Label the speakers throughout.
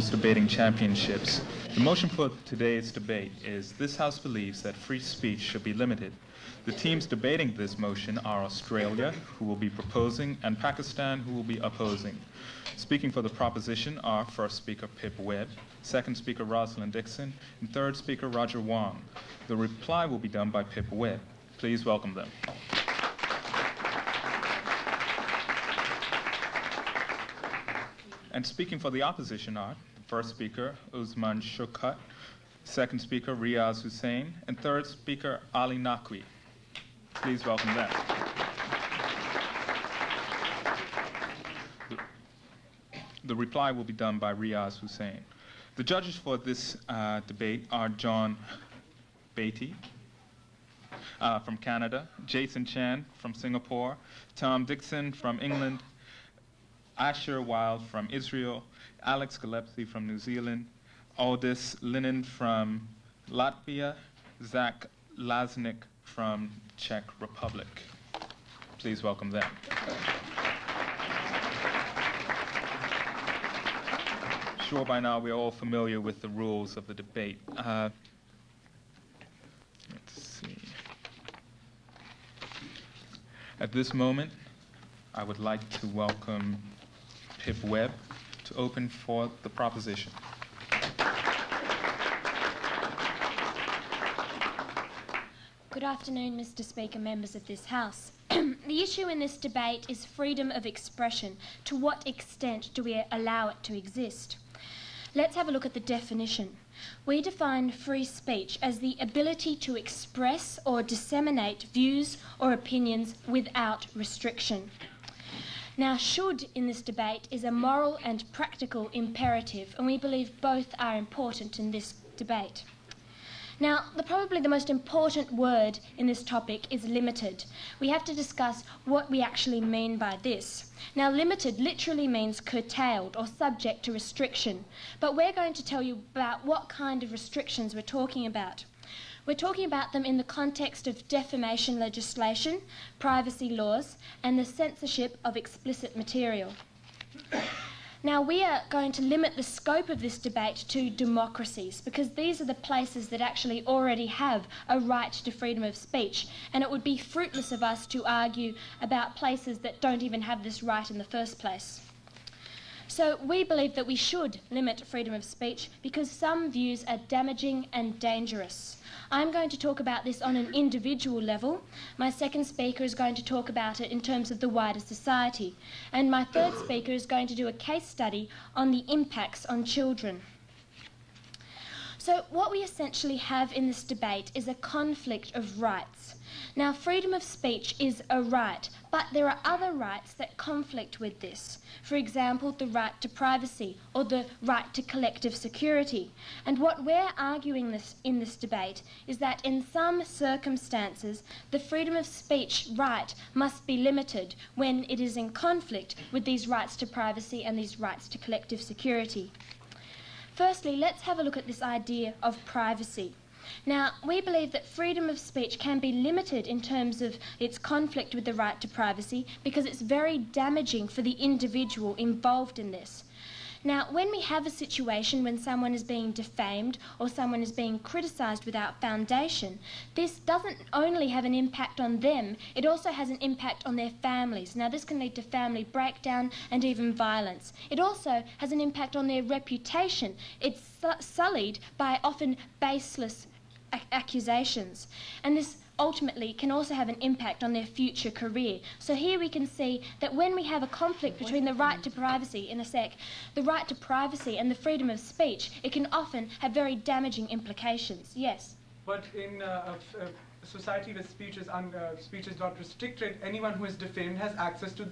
Speaker 1: Debating Championships. The motion for today's debate is this House believes that free speech should be limited. The teams debating this motion are Australia, who will be proposing, and Pakistan, who will be opposing. Speaking for the proposition are first speaker Pip Webb, second speaker Rosalind Dixon, and third speaker Roger Wong. The reply will be done by Pip Webb. Please welcome them. And speaking for the opposition are first speaker Usman Shukhat, second speaker Riaz Hussain, and third speaker Ali Naqvi. Please welcome them. The reply will be done by Riaz Hussain. The judges for this debate are John Beatty from Canada, Jason Chan from Singapore, Tom Dixon from England, Asher Wild from Israel, Alex Gillespie from New Zealand, Aldis Linen from Latvia, Zach Lasnik from Czech Republic. Please welcome them. Sure, by now we're all familiar with the rules of the debate. Let's see. At this moment, I would like to welcome Pip Webb to open for the proposition.
Speaker 2: Good afternoon, Mr. Speaker, members of this House. The issue in this debate is freedom of expression. To what extent do we allow it to exist? Let's have a look at the definition. We define free speech as the ability to express or disseminate views or opinions without restriction. Now, should in this debate is a moral and practical imperative, and we believe both are important in this debate. Now, probably the most important word in this topic is limited. We have to discuss what we actually mean by this. Now, limited literally means curtailed or subject to restriction, but we're going to tell you about what kind of restrictions we're talking about. We're talking about them in the context of defamation legislation, privacy laws, and the censorship of explicit material. Now, we are going to limit the scope of this debate to democracies, because these are the places that actually already have a right to freedom of speech, and it would be fruitless of us to argue about places that don't even have this right in the first place. So we believe that we should limit freedom of speech because some views are damaging and dangerous. I'm going to talk about this on an individual level. My second speaker is going to talk about it in terms of the wider society. And my third speaker is going to do a case study on the impacts on children. So what we essentially have in this debate is a conflict of rights. Now, freedom of speech is a right, but there are other rights that conflict with this. For example, the right to privacy or the right to collective security. And what we're arguing in this debate is that in some circumstances, the freedom of speech right must be limited when it is in conflict with these rights to privacy and these rights to collective security. Firstly, let's have a look at this idea of privacy. Now, we believe that freedom of speech can be limited in terms of its conflict with the right to privacy because it's very damaging for the individual involved in this. Now, when we have a situation when someone is being defamed or someone is being criticised without foundation, this doesn't only have an impact on them, it also has an impact on their families. Now, this can lead to family breakdown and even violence. It also has an impact on their reputation. It's sullied by often baseless accusations, and this ultimately can also have an impact on their future career. So here we can see that when we have a conflict between the right to privacy, the right to privacy and the freedom of speech, it can often have very damaging implications. Yes?
Speaker 3: But in a society where speech is not restricted, anyone who is defamed has access to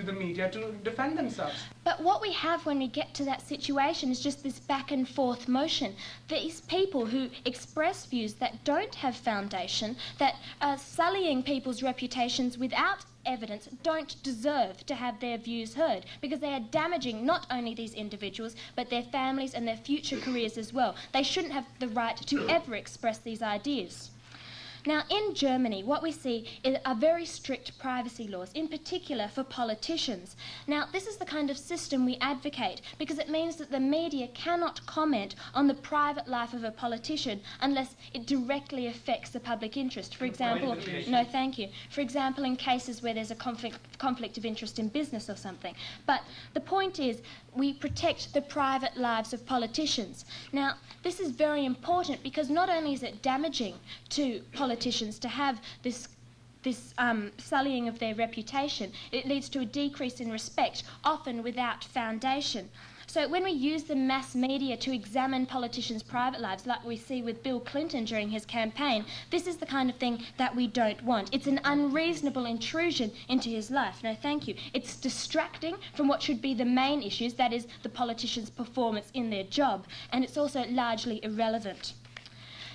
Speaker 3: the media to defend themselves.
Speaker 2: But what we have when we get to that situation is just this back and forth motion. These people who express views that don't have foundation, that are sullying people's reputations without evidence, don't deserve to have their views heard because they are damaging not only these individuals but their families and their future careers as well. They shouldn't have the right to ever express these ideas. Now, in Germany, what we see are very strict privacy laws, in particular for politicians. Now, this is the kind of system we advocate because it means that the media cannot comment on the private life of a politician unless it directly affects the public interest. For example, no, thank you. For example, in cases where there's a conflict of interest in business or something. But the point is, we protect the private lives of politicians. Now, this is very important because not only is it damaging to politicians to have this sullying of their reputation, it leads to a decrease in respect, often without foundation. So when we use the mass media to examine politicians' private lives, like we see with Bill Clinton during his campaign, this is the kind of thing that we don't want. It's an unreasonable intrusion into his life. No, thank you. It's distracting from what should be the main issues, that is, the politicians' performance in their job, and it's also largely irrelevant.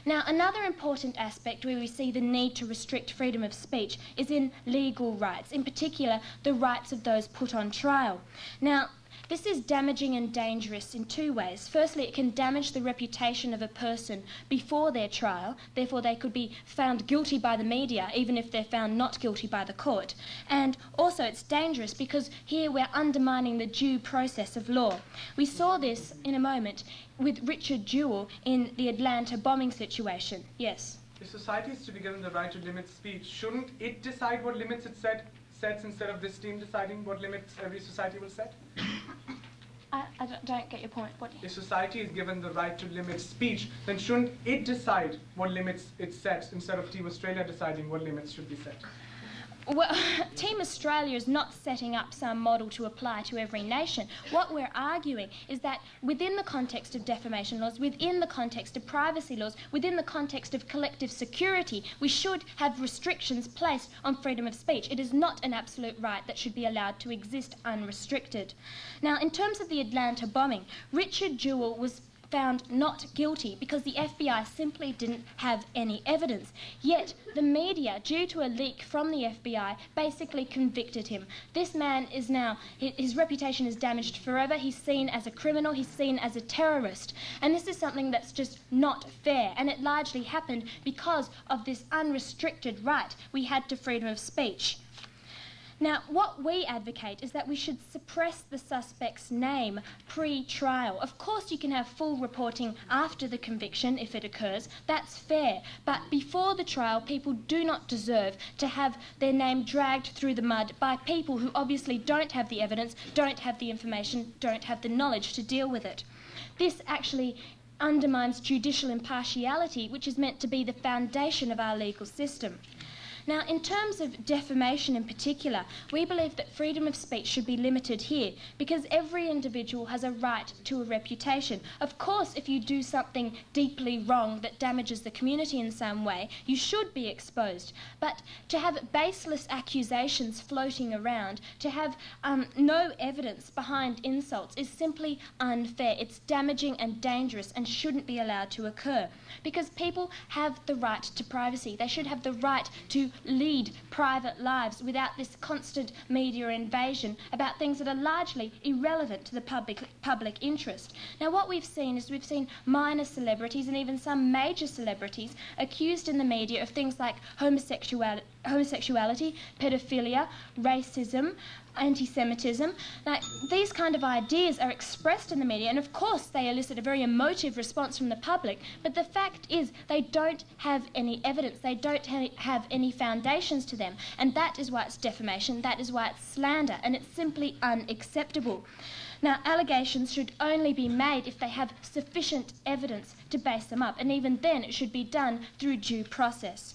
Speaker 2: Now, another important aspect where we see the need to restrict freedom of speech is in legal rights, in particular the rights of those put on trial. Now, this is damaging and dangerous in two ways. Firstly, it can damage the reputation of a person before their trial, therefore they could be found guilty by the media, even if they're found not guilty by the court. And also it's dangerous because here we're undermining the due process of law. We saw this in a moment with Richard Jewell in the Atlanta bombing situation. Yes?
Speaker 3: If society is to be given the right to limit speech, shouldn't it decide what limits it sets instead of this team deciding what limits every society will set?
Speaker 2: I don't get your point. What?
Speaker 3: If society is given the right to limit speech, then shouldn't it decide what limits it sets instead of Team Australia deciding what limits should be set?
Speaker 2: Well, Team Australia is not setting up some model to apply to every nation. What we're arguing is that within the context of defamation laws, within the context of privacy laws, within the context of collective security, we should have restrictions placed on freedom of speech. It is not an absolute right that should be allowed to exist unrestricted. Now, in terms of the Atlanta bombing, Richard Jewell was found not guilty because the FBI simply didn't have any evidence. Yet the media, due to a leak from the FBI, basically convicted him. This man is now, his reputation is damaged forever. He's seen as a criminal, he's seen as a terrorist. And this is something that's just not fair. And it largely happened because of this unrestricted right we had to freedom of speech. Now, what we advocate is that we should suppress the suspect's name pre-trial. Of course, you can have full reporting after the conviction if it occurs. That's fair. But before the trial, people do not deserve to have their name dragged through the mud by people who obviously don't have the evidence, don't have the information, don't have the knowledge to deal with it. This actually undermines judicial impartiality, which is meant to be the foundation of our legal system. Now, in terms of defamation in particular, we believe that freedom of speech should be limited here because every individual has a right to a reputation. Of course, if you do something deeply wrong that damages the community in some way, you should be exposed. But to have baseless accusations floating around, to have no evidence behind insults is simply unfair. It's damaging and dangerous and shouldn't be allowed to occur because people have the right to privacy. They should have the right to lead private lives without this constant media invasion about things that are largely irrelevant to the public interest. Now, what we've seen is we've seen minor celebrities and even some major celebrities accused in the media of things like homosexuality, pedophilia, racism, anti-Semitism. Now, these kind of ideas are expressed in the media, and of course they elicit a very emotive response from the public, but the fact is they don't have any evidence, they don't have any foundations to them, and that is why it's defamation, that is why it's slander, and it's simply unacceptable. Now, allegations should only be made if they have sufficient evidence to base them up, and even then it should be done through due process.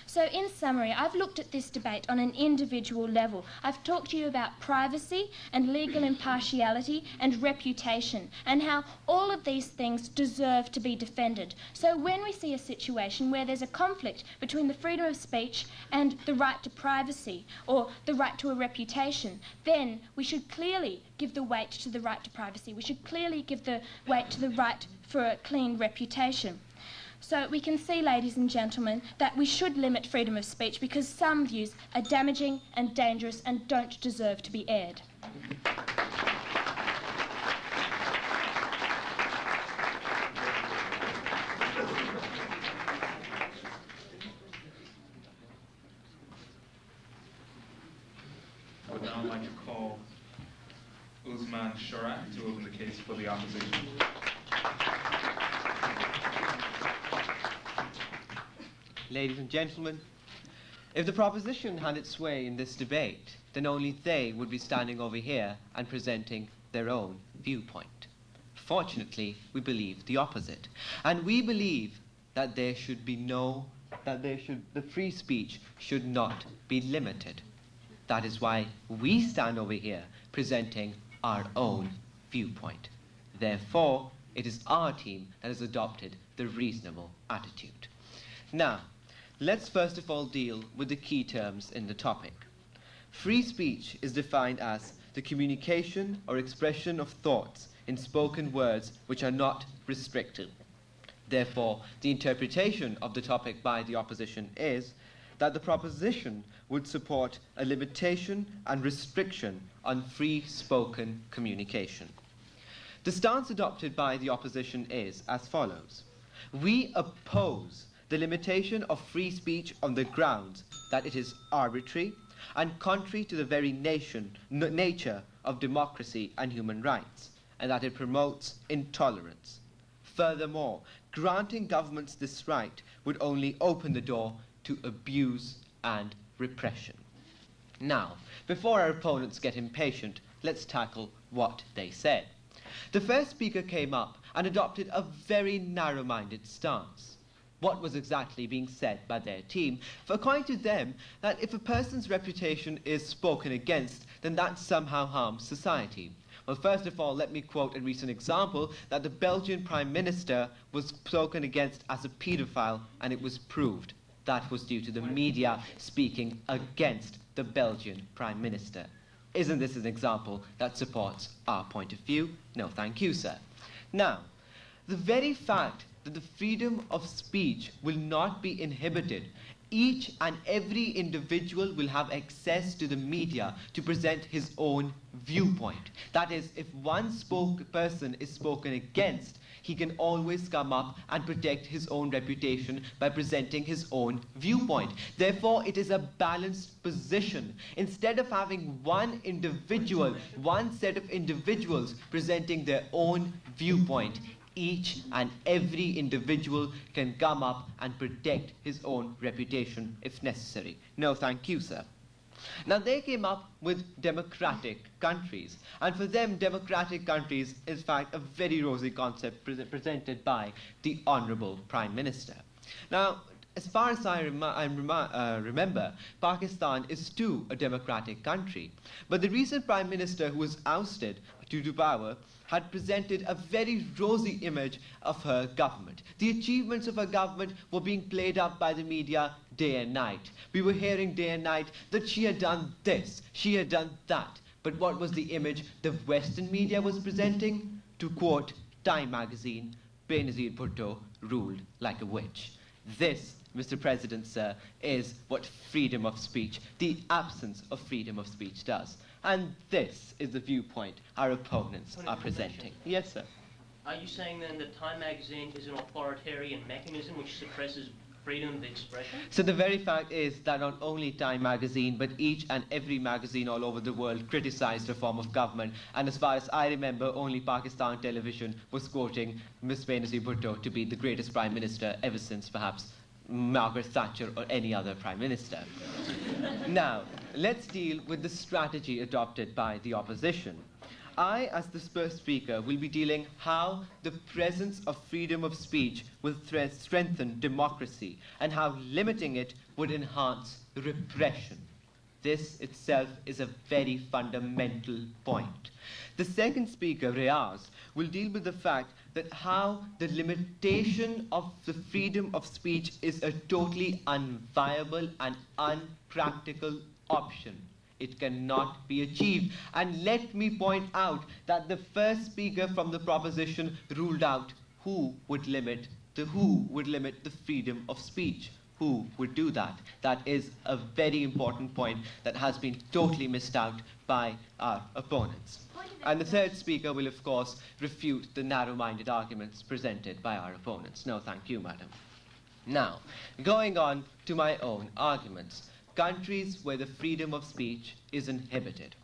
Speaker 2: So in summary, I've looked at this debate on an individual level. I've talked to you about privacy and legal impartiality and reputation and how all of these things deserve to be defended. So when we see a situation where there's a conflict between the freedom of speech and the right to privacy or the right to a reputation, then we should clearly give the weight to the right to privacy. We should clearly give the weight to the right for a clean reputation. So we can see, ladies and gentlemen, that we should limit freedom of speech because some views are damaging and dangerous and don't deserve to be aired.
Speaker 1: Usman Shorat to open the case for the opposition.
Speaker 4: Ladies and gentlemen, if the proposition had its way in this debate, then only they would be standing over here and presenting their own viewpoint. Fortunately, we believe the opposite. And we believe that the free speech should not be limited. That is why we stand over here presenting our own viewpoint. Therefore, it is our team that has adopted the reasonable attitude. Now, let's first of all deal with the key terms in the topic. Free speech is defined as the communication or expression of thoughts in spoken words which are not restricted. Therefore, the interpretation of the topic by the opposition is that the proposition would support a limitation and restriction on free spoken communication. The stance adopted by the opposition is as follows. We oppose the limitation of free speech on the grounds that it is arbitrary and contrary to the very nature of democracy and human rights, and that it promotes intolerance. Furthermore, granting governments this right would only open the door to abuse and repression. Now, before our opponents get impatient, let's tackle what they said. The first speaker came up and adopted a very narrow-minded stance. What was exactly being said by their team? For according to them, that if a person's reputation is spoken against, then that somehow harms society. Well, first of all, let me quote a recent example that the Belgian Prime Minister was spoken against as a paedophile, and it was proved. That was due to the media speaking against the Belgian Prime Minister. Isn't this an example that supports our point of view? No, thank you, sir. Now, the very fact that the freedom of speech will not be inhibited, each and every individual will have access to the media to present his own viewpoint. That is, if one person is spoken against, he can always come up and protect his own reputation by presenting his own viewpoint. Therefore, it is a balanced position. Instead of having one individual, one set of individuals presenting their own viewpoint, each and every individual can come up and protect his own reputation if necessary. No, thank you, sir. Now, they came up with democratic countries, and for them, democratic countries is, in fact, a very rosy concept presented by the Honourable Prime Minister. Now, as far as I remember, Pakistan is too a democratic country, but the recent Prime Minister who was ousted due to power had presented a very rosy image of her government. The achievements of her government were being played up by the media day and night. We were hearing day and night that she had done this, she had done that. But what was the image the Western media was presenting? To quote Time magazine, Benazir Bhutto ruled like a witch. This, Mr. President, sir, is what freedom of speech, the absence of freedom of speech does. And this is the viewpoint our opponents are presenting. Yes, sir.
Speaker 5: Are you saying then that Time magazine is an authoritarian mechanism which suppresses freedom of expression?
Speaker 4: So the very fact is that not only Time magazine, but each and every magazine all over the world criticized a form of government. And as far as I remember, only Pakistan television was quoting Ms. Benazir Bhutto to be the greatest prime minister ever since perhaps Margaret Thatcher or any other prime minister. Now, let's deal with the strategy adopted by the opposition. I, as the first speaker, will be dealing how the presence of freedom of speech will strengthen democracy and how limiting it would enhance repression. This itself is a very fundamental point. The second speaker, Riaz, will deal with the fact that how the limitation of the freedom of speech is a totally unviable and unpractical option. It cannot be achieved. And let me point out that the first speaker from the proposition ruled out who would limit the freedom of speech. Who would do that? That is a very important point that has been totally missed out by our opponents. And the third speaker will, of course, refute the narrow-minded arguments presented by our opponents. No, thank you, madam. Now, going on to my own arguments. Countries where the freedom of speech is inhibited.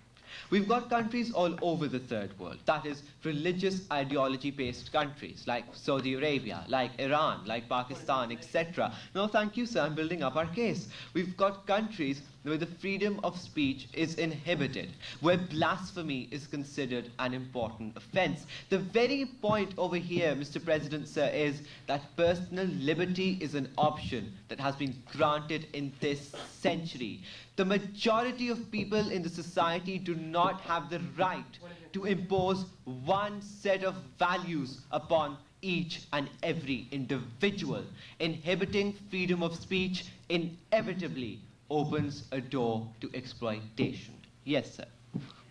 Speaker 4: We've got countries all over the third world, that is, religious ideology-based countries like Saudi Arabia, like Iran, like Pakistan, etc. No, thank you, sir, I'm building up our case. We've got countries where the freedom of speech is inhibited, where blasphemy is considered an important offence. The very point over here, Mr. President, sir, is that personal liberty is an option that has been granted in this century. The majority of people in the society do not have the right to impose one set of values upon each and every individual. Inhibiting freedom of speech inevitably opens a door to exploitation. Yes, sir.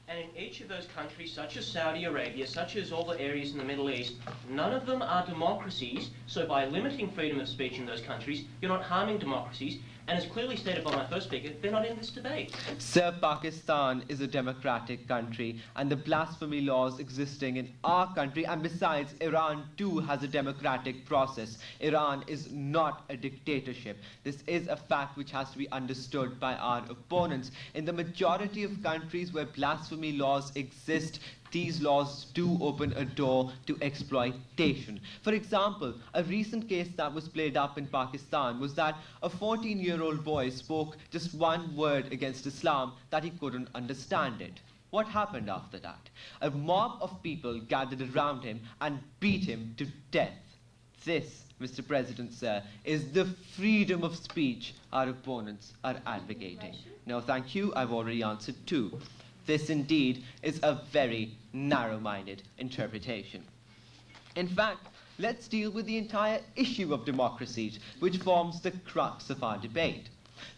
Speaker 5: And in each of those countries, such as Saudi Arabia, such as all the areas in the Middle East, none of them are democracies, so by limiting freedom of speech in those countries, you're not harming democracies, and as clearly stated by my first speaker, they're not in this debate.
Speaker 4: Sir, Pakistan is a democratic country, and the blasphemy laws existing in our country, and besides, Iran too has a democratic process. Iran is not a dictatorship. This is a fact which has to be understood by our opponents. In the majority of countries where blasphemy laws exist, these laws do open a door to exploitation. For example, a recent case that was played up in Pakistan was that a 14-year-old boy spoke just one word against Islam that he couldn't understand it. What happened after that? A mob of people gathered around him and beat him to death. This, Mr. President, sir, is the freedom of speech our opponents are advocating. No, thank you. I've already answered two. This indeed is a very narrow-minded interpretation. In fact, let's deal with the entire issue of democracies, which forms the crux of our debate.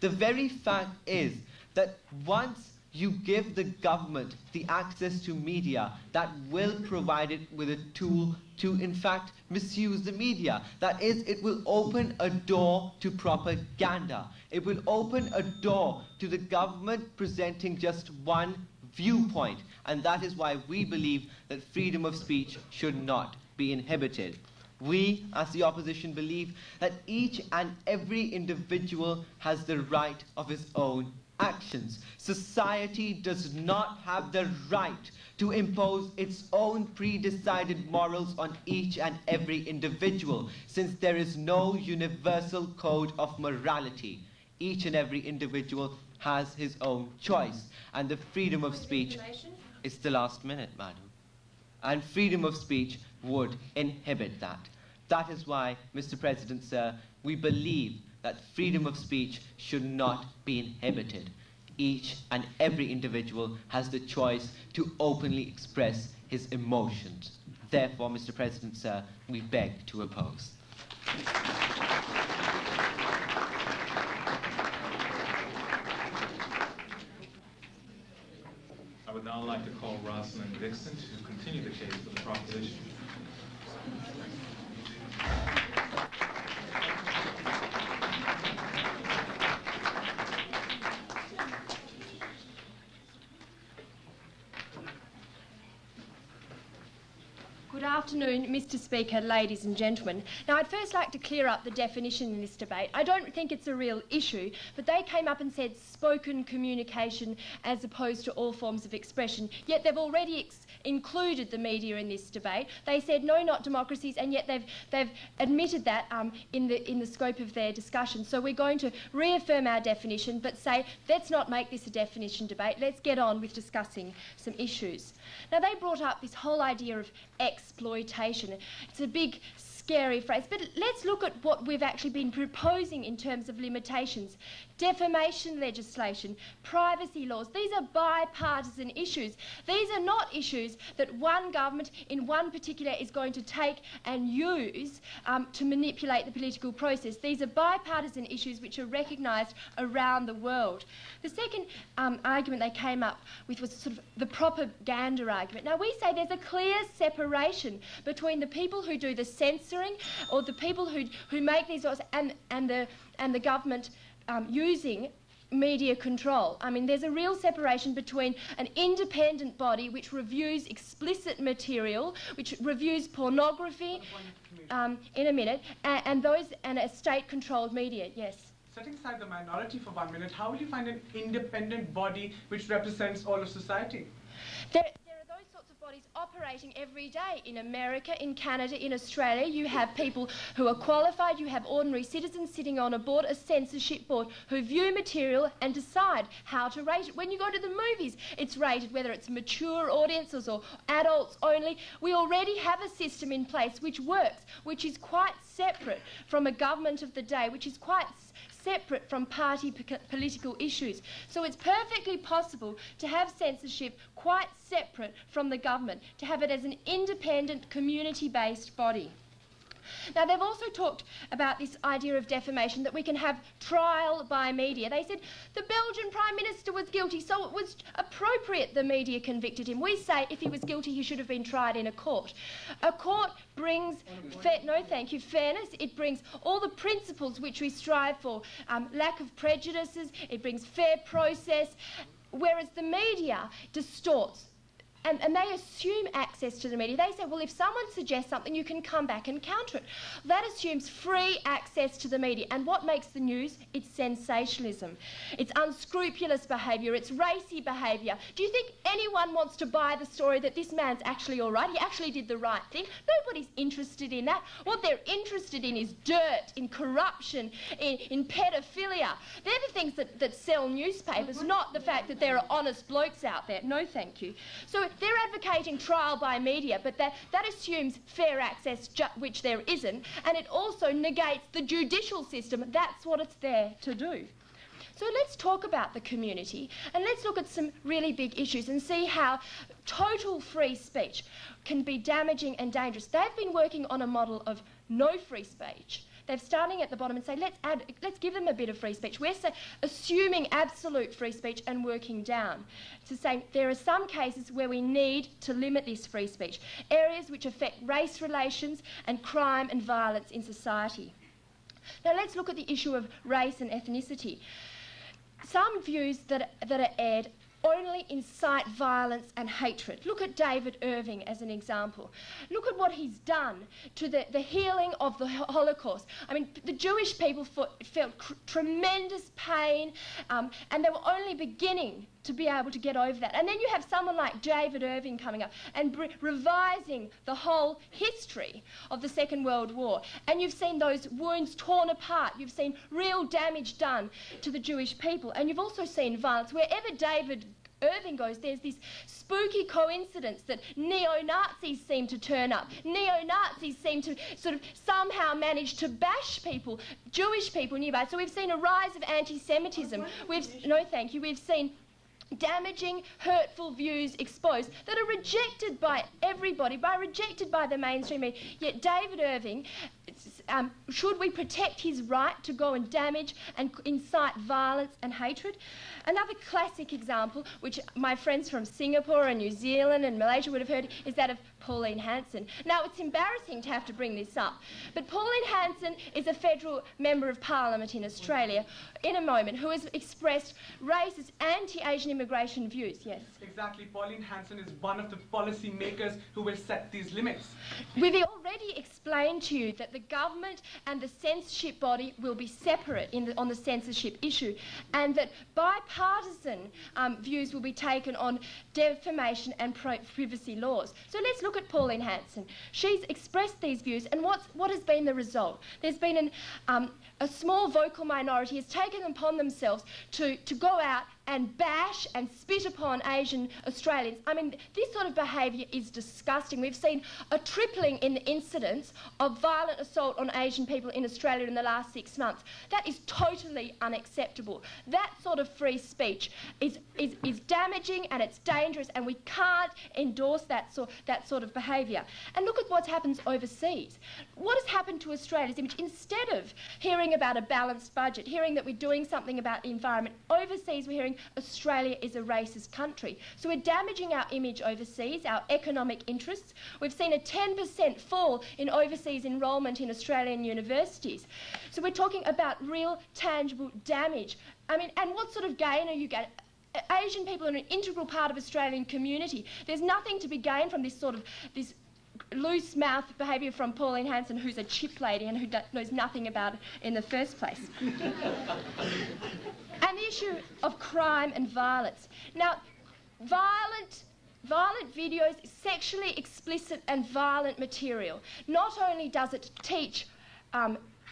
Speaker 4: The very fact is that once you give the government the access to media, that will provide it with a tool to, in fact, misuse the media. That is, it will open a door to propaganda. It will open a door to the government presenting just one viewpoint, and that is why we believe that freedom of speech should not be inhibited. We, as the opposition, believe that each and every individual has the right of his own actions. Society does not have the right to impose its own pre-decided morals on each and every individual, since there is no universal code of morality. Each and every individual has his own choice, and the freedom of speech is the last minute, madam. And freedom of speech would inhibit that. That is why, Mr. President, sir, we believe that freedom of speech should not be inhibited. Each and every individual has the choice to openly express his emotions. Therefore, Mr. President, sir, we beg to oppose.
Speaker 1: I would now like to call Rosalind Dixon to continue the case for the proposition.
Speaker 2: Good afternoon, Mr. Speaker, ladies and gentlemen. Now, I'd first like to clear up the definition in this debate. I don't think it's a real issue, but they came up and said spoken communication as opposed to all forms of expression, yet they've already included the media in this debate. They said no, not democracies, and yet they've admitted that in the scope of their discussion. So we're going to reaffirm our definition, but say let's not make this a definition debate. Let's get on with discussing some issues. Now, they brought up this whole idea of exploitation. It's a big, scary phrase, but let's look at what we've actually been proposing in terms of limitations. Defamation legislation, privacy laws, these are bipartisan issues. These are not issues that one government in one particular is going to take and use to manipulate the political process. These are bipartisan issues which are recognised around the world. The second argument they came up with was sort of the propaganda argument. Now, we say there's a clear separation between the people who do the censoring or the people who make these laws and the government using media control. I mean, there's a real separation between an independent body which reviews explicit material, which reviews pornography, in a minute, and a state-controlled media. Yes.
Speaker 3: Setting aside the minority for 1 minute, how will you find an independent body which represents all of society?
Speaker 6: There are those sorts of bodies operating every day in America, in Canada, in Australia. You have people who are qualified, you have ordinary citizens sitting on a board, a censorship board, who view material and decide how to rate it. When you go to the movies, it's rated whether it's mature audiences or adults only. We already have a system in place which works, which is quite separate from a government of the day, which is quite separate from party political issues. So it's perfectly possible to have censorship quite separate from the government, to have it as an independent, community-based body. Now, they've also talked about this idea of defamation, that we can have trial by media. They said the Belgian Prime Minister was guilty, so it was appropriate the media convicted him. We say if he was guilty, he should have been tried in a court. A court brings, fairness. It brings all the principles which we strive for, lack of prejudices, it brings fair process, whereas the media distorts. And they assume access to the media. They say, well, if someone suggests something, you can come back and counter it. That assumes free access to the media. And what makes the news? It's sensationalism. It's unscrupulous behaviour. It's racy behaviour. Do you think anyone wants to buy the story that this man's actually all right? He actually did the right thing? Nobody's interested in that. What they're interested in is dirt, in corruption, in pedophilia. They're the things that sell newspapers, not the fact that there are honest blokes out there. No, thank you. So they're advocating trial by media, but that assumes fair access, which there isn't, and it also negates the judicial system. That's what it's there to do. So let's talk about the community, and let's look at some really big issues and see how total free speech can be damaging and dangerous. They've been working on a model of no free speech. They're starting at the bottom and say, let's give them a bit of free speech. We're assuming absolute free speech and working down to say there are some cases where we need to limit this free speech, areas which affect race relations and crime and violence in society. Now let's look at the issue of race and ethnicity. Some views that are aired only incite violence and hatred. Look at David Irving as an example. Look at what he's done to the healing of the Holocaust. I mean, the Jewish people felt tremendous pain, and they were only beginning to be able to get over that. And then you have someone like David Irving coming up and revising the whole history of the Second World War. And you've seen those wounds torn apart. You've seen real damage done to the Jewish people. And you've also seen violence. Wherever David Irving goes, there's this spooky coincidence that neo-Nazis seem to turn up. Neo-Nazis seem to sort of somehow manage to bash people, Jewish people nearby. So we've seen a rise of anti-Semitism. We've seen damaging, hurtful views exposed that are rejected by everybody, rejected by the mainstream media. Yet David Irving, should we protect his right to go and damage and incite violence and hatred? Another classic example, which my friends from Singapore and New Zealand and Malaysia would have heard, is that of Pauline Hanson. Now, it's embarrassing to have to bring this up, but Pauline Hanson is a federal member of Parliament in Australia, in a moment, who has expressed racist, anti-Asian immigration views. Yes?
Speaker 3: Exactly. Pauline Hanson is one of the policy makers who will set these limits.
Speaker 6: We've already explained to you that the government and the censorship body will be separate on the censorship issue, and that bipartisan views will be taken on defamation and privacy laws. So let's look at Pauline Hanson. She's expressed these views, and what has been the result? There's been a small vocal minority has taken upon themselves to go out and bash and spit upon Asian Australians. I mean, this sort of behaviour is disgusting. We've seen a tripling in the incidence of violent assault on Asian people in Australia in the last 6 months. That is totally unacceptable. That sort of free speech is damaging and it's dangerous, and we can't endorse that sort of behaviour. And look at what's happened overseas. What has happened to Australia's image? Instead of hearing about a balanced budget, hearing that we're doing something about the environment, overseas we're hearing Australia is a racist country. So we're damaging our image overseas, our economic interests. We've seen a 10% fall in overseas enrolment in Australian universities. So we're talking about real, tangible damage. I mean, and what sort of gain are you getting? Asian people are an integral part of Australian community. There's nothing to be gained from this loose-mouth behaviour from Pauline Hanson, who's a chip lady and who knows nothing about it in the first place. And the issue of crime and violence. Now, violent violent videos, sexually explicit and violent material. Not only does it teach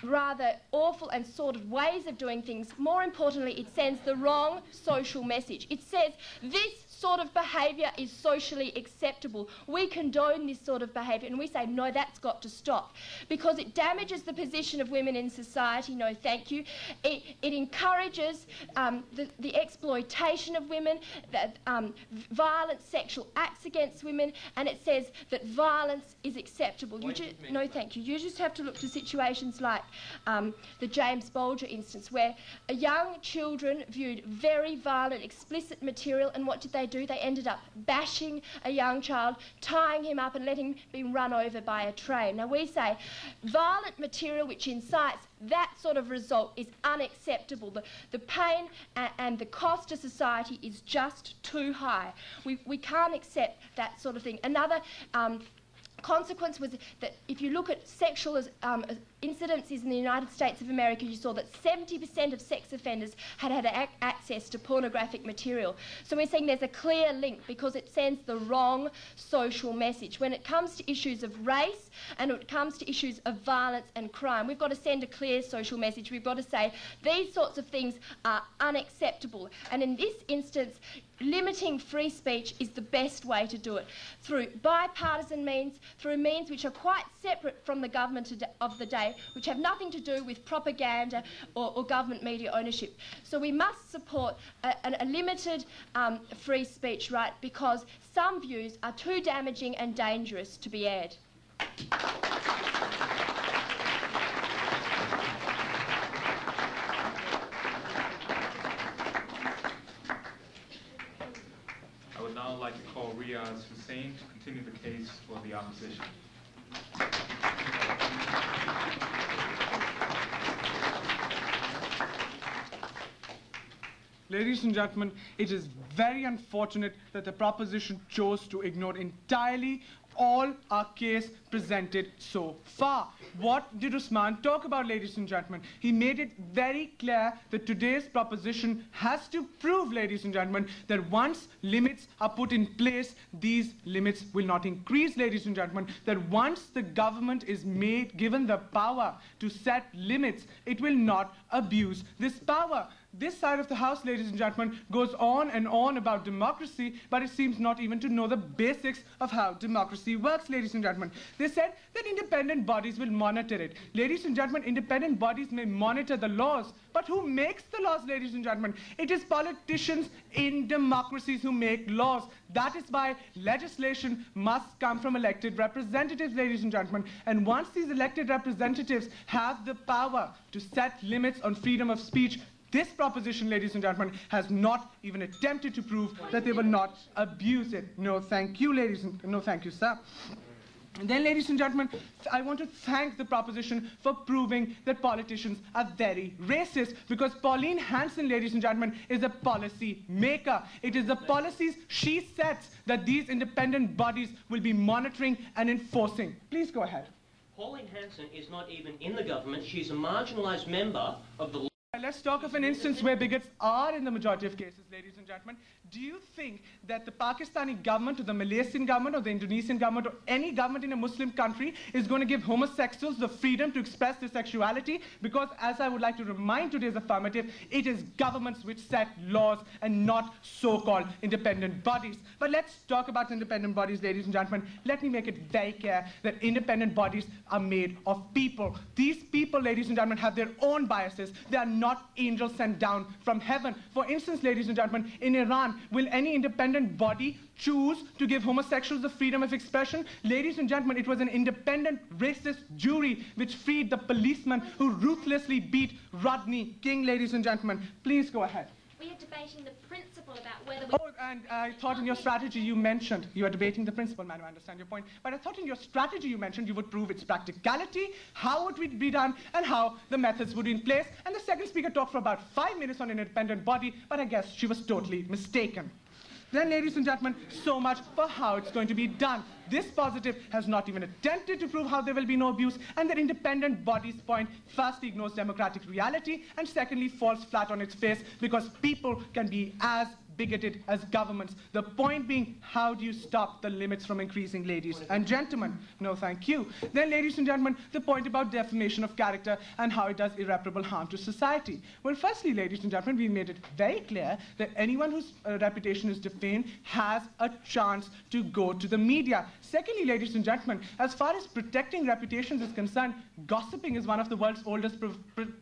Speaker 6: rather awful and sordid ways of doing things, more importantly, it sends the wrong social message. It says this sort of behaviour is socially acceptable. We condone this sort of behaviour, and we say, no, that's got to stop, because it damages the position of women in society. No, thank you. It encourages the exploitation of women, that violent sexual acts against women, and it says that violence is acceptable. No, thank you. You just have to look to situations like the James Bolger instance, where young children viewed very violent, explicit material, and what did they do? They ended up bashing a young child, tying him up and letting him be run over by a train. Now we say violent material which incites that sort of result is unacceptable. The pain and the cost to society is just too high. We can't accept that sort of thing. Another consequence was that if you look at sexual incidences in the United States of America, you saw that 70% of sex offenders had access to pornographic material. So we're saying there's a clear link, because it sends the wrong social message. When it comes to issues of race and when it comes to issues of violence and crime, we've got to send a clear social message. We've got to say these sorts of things are unacceptable. And in this instance, limiting free speech is the best way to do it, through bipartisan means, through means which are quite separate from the government of the day, which have nothing to do with propaganda or government media ownership. So we must support a limited free speech right, because some views are too damaging and dangerous to be aired.
Speaker 1: I would now like to call Riaz Hussain to continue the case for the opposition.
Speaker 3: Ladies and gentlemen, it is very unfortunate that the proposition chose to ignore entirely all our case presented so far. What did Usman talk about, ladies and gentlemen? He made it very clear that today's proposition has to prove, ladies and gentlemen, that once limits are put in place, these limits will not increase, ladies and gentlemen. That once the government is given the power to set limits, it will not abuse this power. This side of the House, ladies and gentlemen, goes on and on about democracy, but it seems not even to know the basics of how democracy works, ladies and gentlemen. They said that independent bodies will monitor it. Ladies and gentlemen, independent bodies may monitor the laws, but who makes the laws, ladies and gentlemen? It is politicians in democracies who make laws. That is why legislation must come from elected representatives, ladies and gentlemen. And once these elected representatives have the power to set limits on freedom of speech, this proposition, ladies and gentlemen, has not even attempted to prove that they will not abuse it. No, thank you, ladies and no, thank you, sir. And then, ladies and gentlemen, I want to thank the proposition for proving that politicians are very racist, because Pauline Hanson, ladies and gentlemen, is a policy maker. It is the policies she sets that these independent bodies will be monitoring and enforcing. Please go ahead.
Speaker 5: Pauline Hanson is not even in the government. She's a marginalised member of the...
Speaker 3: Let's talk of an instance where bigots are in the majority of cases, ladies and gentlemen. Do you think that the Pakistani government or the Malaysian government or the Indonesian government or any government in a Muslim country is going to give homosexuals the freedom to express their sexuality? Because, as I would like to remind today's affirmative, it is governments which set laws and not so-called independent bodies. But let's talk about independent bodies, ladies and gentlemen. Let me make it very clear that independent bodies are made of people. These people, ladies and gentlemen, have their own biases. They are not angels sent down from heaven. For instance, ladies and gentlemen, in Iran, will any independent body choose to give homosexuals the freedom of expression? Ladies and gentlemen, it was an independent racist jury which freed the policeman who ruthlessly beat Rodney King, ladies and gentlemen. Please go ahead.
Speaker 2: We are debating the principle about whether we...
Speaker 3: Oh, and I thought in your strategy you mentioned, you are debating the principle, madam, I understand your point, but I thought in your strategy you mentioned you would prove its practicality, how it would be done, and how the methods would be in place. And the second speaker talked for about 5 minutes on an independent body, but I guess she was totally mistaken. Then, ladies and gentlemen, so much for how it's going to be done. This positive has not even attempted to prove how there will be no abuse, and that independent body's point firstly ignores democratic reality, and secondly falls flat on its face, because people can be as bigoted as governments. The point being, how do you stop the limits from increasing, ladies and gentlemen? No, thank you. Then, ladies and gentlemen, the point about defamation of character and how it does irreparable harm to society. Well, firstly, ladies and gentlemen, we made it very clear that anyone whose reputation is defamed has a chance to go to the media. Secondly, ladies and gentlemen, as far as protecting reputations is concerned, gossiping is one of the world's oldest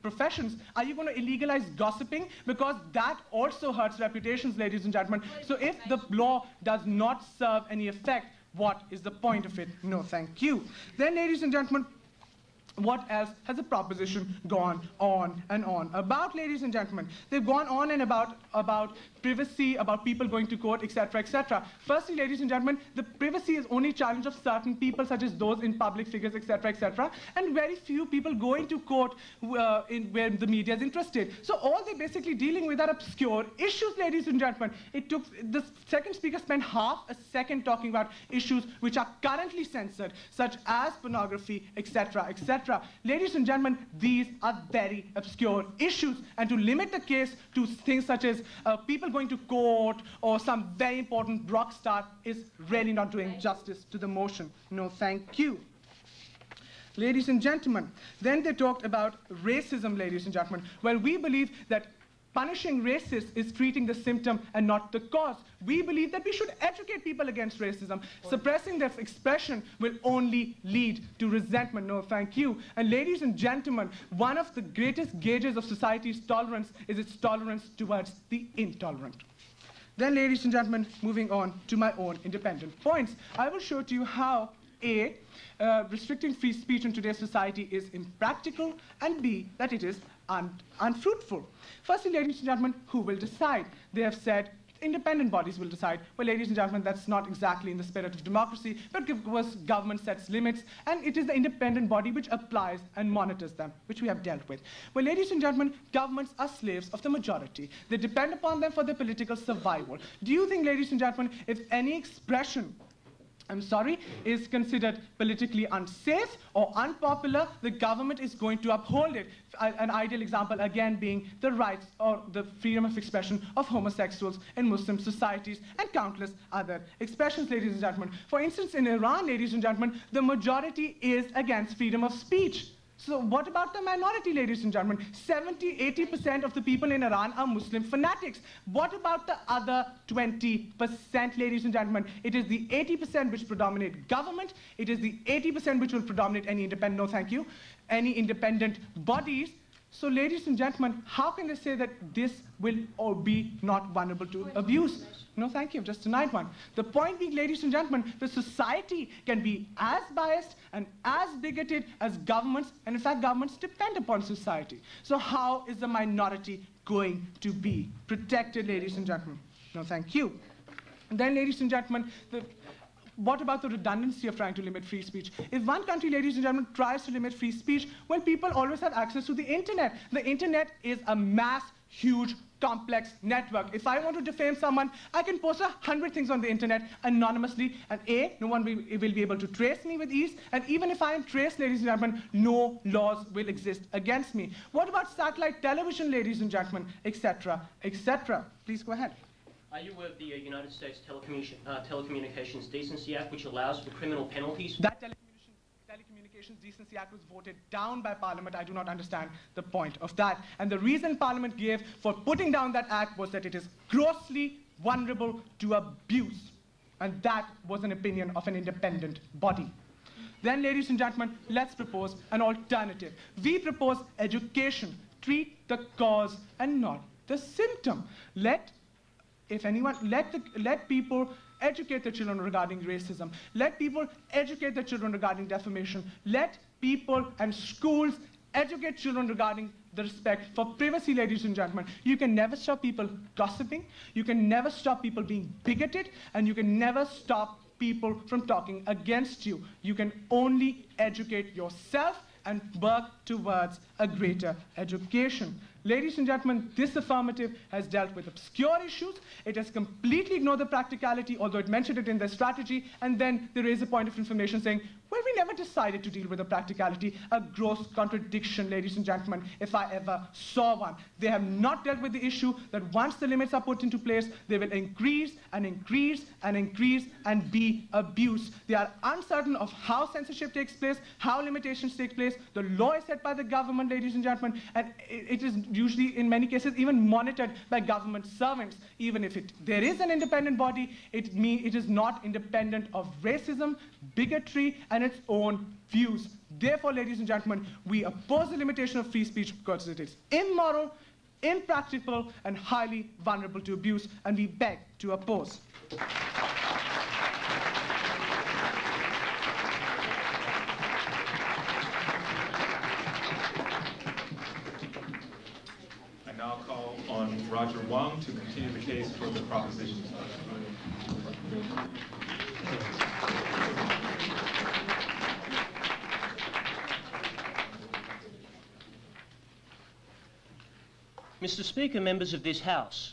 Speaker 3: professions. Are you going to illegalize gossiping? Because that also hurts reputations, ladies and gentlemen. So if the law does not serve any effect, what is the point of it? No, thank you. Then, ladies and gentlemen, what else has the proposition gone on and on about, ladies and gentlemen? They've gone on and about privacy, about people going to court, etc., etc. Firstly, ladies and gentlemen, the privacy is only challenge of certain people, such as those in public figures, etc., etc., and very few people going to court where the media is interested. So all they're basically dealing with are obscure issues, ladies and gentlemen. It took the second speaker spent half a second talking about issues which are currently censored, such as pornography, etc., etc. Ladies and gentlemen, these are very obscure issues, and to limit the case to things such as people going to court or some very important rock star is really not doing justice to the motion. No, thank you. Ladies and gentlemen, then they talked about racism, ladies and gentlemen. Well, we believe that punishing racists is treating the symptom and not the cause. We believe that we should educate people against racism. Suppressing their expression will only lead to resentment. No, thank you. And ladies and gentlemen, one of the greatest gauges of society's tolerance is its tolerance towards the intolerant. Then, ladies and gentlemen, moving on to my own independent points, I will show to you how A, restricting free speech in today's society is impractical, and B, that it is unfruitful. Firstly, ladies and gentlemen, who will decide? They have said independent bodies will decide. Well, ladies and gentlemen, that's not exactly in the spirit of democracy, but because government sets limits, and it is the independent body which applies and monitors them, which we have dealt with. Well, ladies and gentlemen, governments are slaves of the majority. They depend upon them for their political survival. Do you think, ladies and gentlemen, if any expression is considered politically unsafe or unpopular, the government is going to uphold it? An ideal example, again, being the rights or the freedom of expression of homosexuals in Muslim societies and countless other expressions, ladies and gentlemen. For instance, in Iran, ladies and gentlemen, the majority is against freedom of speech. So what about the minority, ladies and gentlemen? 70–80% of the people in Iran are Muslim fanatics. What about the other 20%, ladies and gentlemen? It is the 80% which predominate government. It is the 80% which will predominate any independent, no thank you, any independent bodies. So, ladies and gentlemen, how can they say that this will or be not vulnerable to abuse? No, thank you, I've just denied one. The point being, ladies and gentlemen, the society can be as biased and as bigoted as governments, and in fact, governments depend upon society. So how is the minority going to be protected, ladies and gentlemen? No, thank you. And then, ladies and gentlemen, what about the redundancy of trying to limit free speech? If one country, ladies and gentlemen, tries to limit free speech, well, people always have access to the internet. The internet is a mass, huge, complex network. If I want to defame someone, I can post 100 things on the internet anonymously, and A, no one will be able to trace me with ease, and even if I am traced, ladies and gentlemen, no laws will exist against me. What about satellite television, ladies and gentlemen, etc., etc.? Please go ahead.
Speaker 5: Are you aware of the United States Telecommunications Decency Act, which allows for criminal penalties?
Speaker 3: That Telecommunications Decency Act was voted down by Parliament. I do not understand the point of that. And the reason Parliament gave for putting down that act was that it is grossly vulnerable to abuse. And that was an opinion of an independent body. Then, ladies and gentlemen, let's propose an alternative. We propose education. Treat the cause and not the symptom. Let people educate their children regarding racism. Let people educate their children regarding defamation. Let people and schools educate children regarding the respect for privacy, ladies and gentlemen. You can never stop people gossiping. You can never stop people being bigoted. And you can never stop people from talking against you. You can only educate yourself and work towards a greater education. Ladies and gentlemen, this affirmative has dealt with obscure issues. It has completely ignored the practicality, although it mentioned it in their strategy, and then they raise a point of information saying, well, we never decided to deal with the practicality? A gross contradiction, ladies and gentlemen, if I ever saw one. They have not dealt with the issue that once the limits are put into place, they will increase and increase and increase and be abused. They are uncertain of how censorship takes place, how limitations take place. The law is set by the government, ladies and gentlemen, and it is usually, in many cases, even monitored by government servants. Even if there is an independent body, it is not independent of racism, bigotry, and its own views. Therefore, ladies and gentlemen, we oppose the limitation of free speech because it is immoral, impractical, and highly vulnerable to abuse, and we beg to oppose.
Speaker 1: I now call on Roger Wong to continue the case for the proposition.
Speaker 5: Mr. Speaker, members of this House,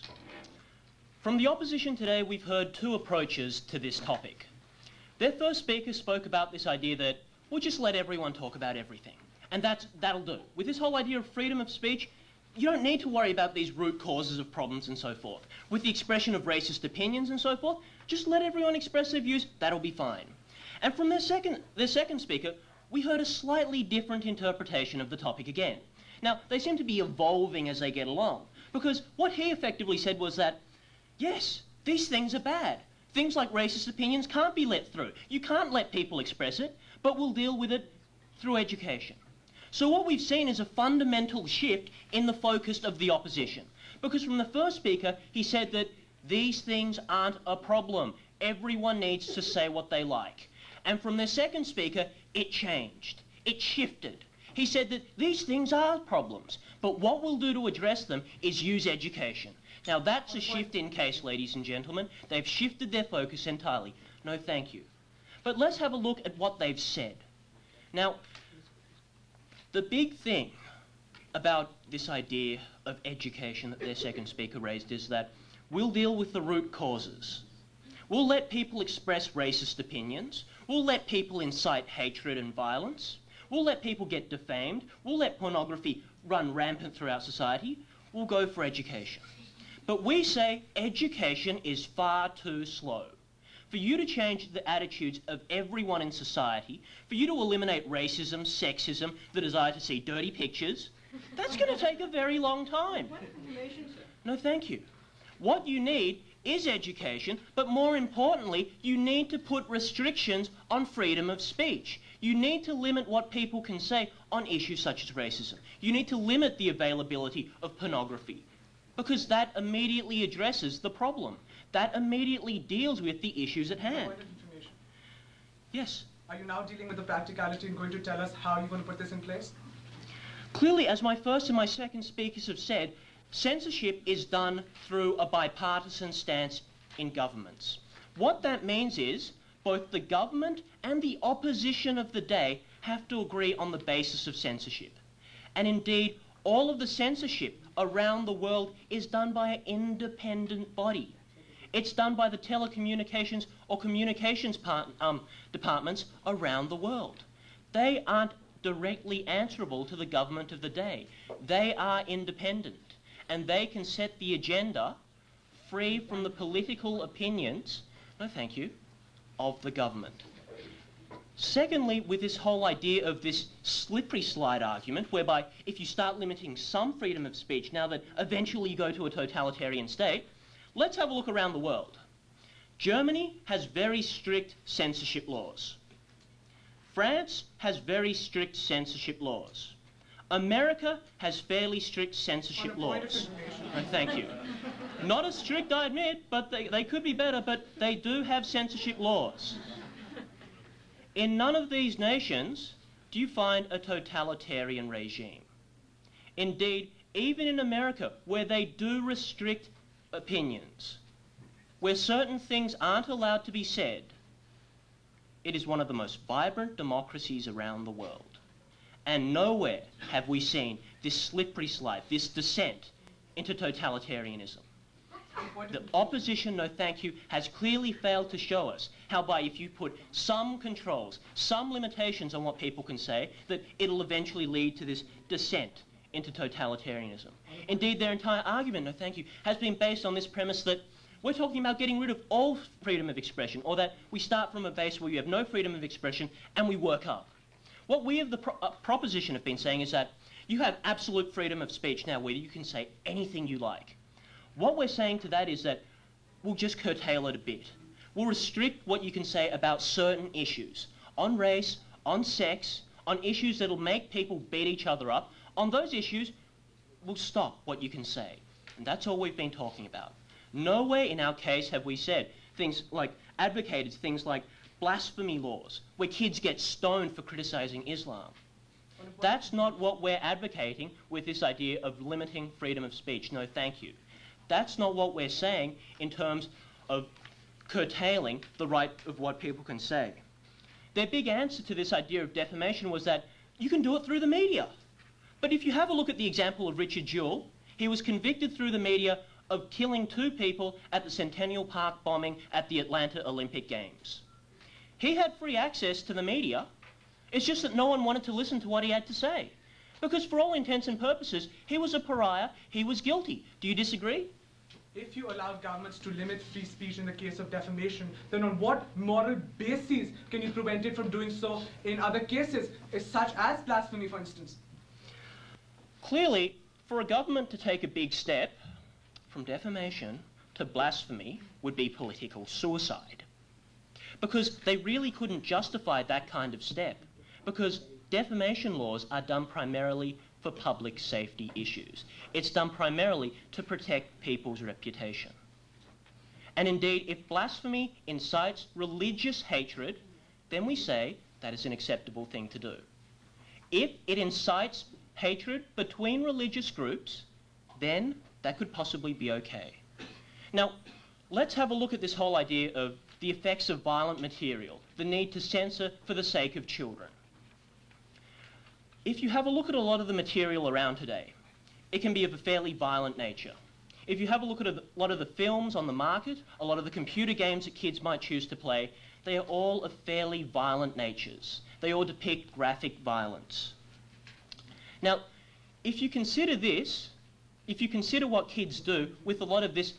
Speaker 5: from the opposition today we've heard two approaches to this topic. Their first speaker spoke about this idea that we'll just let everyone talk about everything, and that'll do. With this whole idea of freedom of speech, you don't need to worry about these root causes of problems and so forth. With the expression of racist opinions and so forth, just let everyone express their views, that'll be fine. And from their second speaker, we heard a slightly different interpretation of the topic again. Now, they seem to be evolving as they get along, because what he effectively said was that, yes, these things are bad. Things like racist opinions can't be let through. You can't let people express it, but we'll deal with it through education. So what we've seen is a fundamental shift in the focus of the opposition. Because from the first speaker, he said that these things aren't a problem. Everyone needs to say what they like. And from their second speaker, it changed. It shifted. He said that these things are problems, but what we'll do to address them is use education. Now that's a shift in case, ladies and gentlemen. They've shifted their focus entirely. No, thank you. But let's have a look at what they've said. Now, the big thing about this idea of education that their second speaker raised is that we'll deal with the root causes. We'll let people express racist opinions. We'll let people incite hatred and violence. We'll let people get defamed. We'll let pornography run rampant throughout society. We'll go for education. But we say education is far too slow. For you to change the attitudes of everyone in society, for you to eliminate racism, sexism, the desire to see dirty pictures, that's going to take a very long time. No, thank you. What you need is education, but more importantly, you need to put restrictions on freedom of speech. You need to limit what people can say on issues such as racism. You need to limit the availability of pornography, because that immediately addresses the problem. That immediately deals with the issues at hand. Yes?
Speaker 3: Are you now dealing with the practicality and going to tell us how you're going to put this in place?
Speaker 5: Clearly, as my first and my second speakers have said, censorship is done through a bipartisan stance in governments. What that means is both the government and the opposition of the day have to agree on the basis of censorship. And indeed, all of the censorship around the world is done by an independent body. It's done by the telecommunications or communications departments around the world. They aren't directly answerable to the government of the day. They are independent, and they can set the agenda free from the political opinions, no thank you, of the government. Secondly, with this whole idea of this slippery slide argument, whereby if you start limiting some freedom of speech, now that eventually you go to a totalitarian state, let's have a look around the world. Germany has very strict censorship laws. France has very strict censorship laws. America has fairly strict censorship laws. No, thank you. Not as strict, I admit, but they could be better, but they do have censorship laws. In none of these nations do you find a totalitarian regime. Indeed, even in America, where they do restrict opinions, where certain things aren't allowed to be said, it is one of the most vibrant democracies around the world. And nowhere have we seen this slippery slide, this descent into totalitarianism. The opposition, no thank you, has clearly failed to show us how by if you put some controls, some limitations on what people can say, that it'll eventually lead to this descent into totalitarianism. Indeed, their entire argument, no thank you, has been based on this premise that we're talking about getting rid of all freedom of expression, or that we start from a base where you have no freedom of expression and we work up. What we of the proposition have been saying is that you have absolute freedom of speech now where you can say anything you like. What we're saying to that is that we'll just curtail it a bit. We'll restrict what you can say about certain issues, on race, on sex, on issues that'll make people beat each other up. On those issues, we'll stop what you can say. And that's all we've been talking about. Nowhere in our case have we said things like, advocated things like blasphemy laws, where kids get stoned for criticizing Islam. That's not what we're advocating with this idea of limiting freedom of speech. No, thank you. That's not what we're saying in terms of curtailing the right of what people can say. Their big answer to this idea of defamation was that you can do it through the media. But if you have a look at the example of Richard Jewell, he was convicted through the media of killing 2 people at the Centennial Park bombing at the Atlanta Olympic Games. He had free access to the media. It's just that no one wanted to listen to what he had to say. Because for all intents and purposes, he was a pariah, he was guilty. Do you disagree?
Speaker 3: If you allow governments to limit free speech in the case of defamation, then on what moral basis can you prevent it from doing so in other cases, such as blasphemy, for instance?
Speaker 5: Clearly, for a government to take a big step from defamation to blasphemy would be political suicide. Because they really couldn't justify that kind of step. Because defamation laws are done primarily for public safety issues. It's done primarily to protect people's reputation. And indeed, if blasphemy incites religious hatred, then we say that is an acceptable thing to do. If it incites hatred between religious groups, then that could possibly be okay. Now, let's have a look at this whole idea of the effects of violent material, the need to censor for the sake of children. If you have a look at a lot of the material around today, it can be of a fairly violent nature. If you have a look at a lot of the films on the market, a lot of the computer games that kids might choose to play, they are all of fairly violent natures. They all depict graphic violence. Now, if you consider this, if you consider what kids do with a lot of this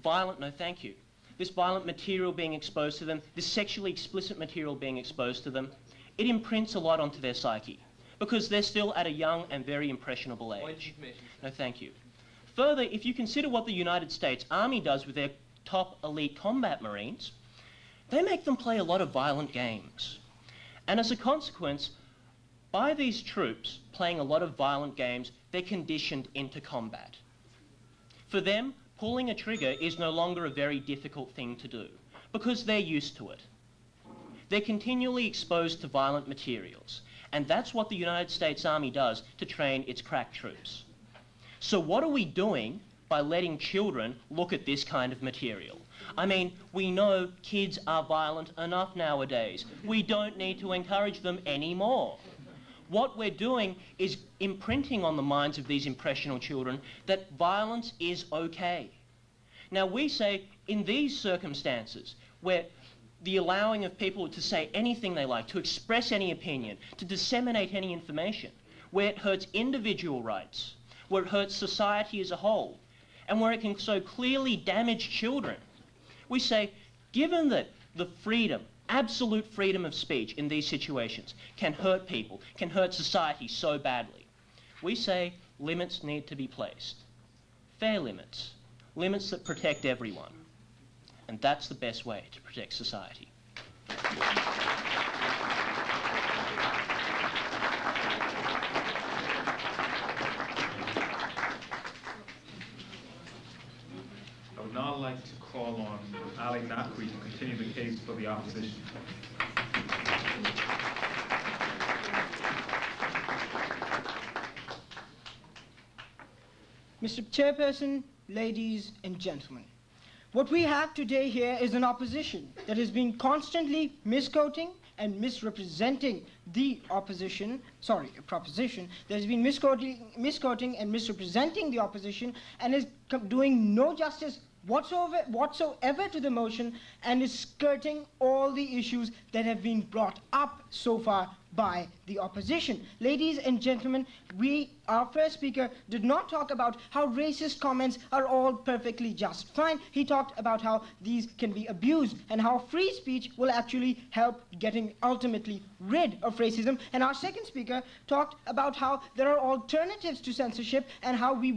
Speaker 5: violent, no thank you, this violent material being exposed to them, this sexually explicit material being exposed to them, it imprints a lot onto their psyche because they're still at a young and very impressionable age. No thank you. Further, if you consider what the United States Army does with their top elite combat Marines, they make them play a lot of violent games. And as a consequence, by these troops playing a lot of violent games, they're conditioned into combat. For them, pulling a trigger is no longer a very difficult thing to do because they're used to it. They're continually exposed to violent materials, and that's what the United States Army does to train its crack troops. So what are we doing by letting children look at this kind of material? I mean, we know kids are violent enough nowadays. We don't need to encourage them anymore. What we're doing is imprinting on the minds of these impressionable children that violence is okay. Now we say in these circumstances where the allowing of people to say anything they like, to express any opinion, to disseminate any information, where it hurts individual rights, where it hurts society as a whole, and where it can so clearly damage children, we say, given that the freedom, absolute freedom of speech in these situations can hurt people, can hurt society so badly, we say limits need to be placed. Fair limits. Limits that protect everyone. And that's the best way to protect society.
Speaker 1: I would now like to call on Ali Naqvi to continue the case for the opposition.
Speaker 7: Mr. Chairperson, ladies and gentlemen, what we have today here is an opposition that has been constantly misquoting and misrepresenting the proposition that has been misquoting and misrepresenting the opposition and is doing no justice whatsoever to the motion and is skirting all the issues that have been brought up so far by the opposition. Ladies and gentlemen, our first speaker did not talk about how racist comments are all perfectly just fine. He talked about how these can be abused and how free speech will actually help getting ultimately rid of racism. And our second speaker talked about how there are alternatives to censorship and how we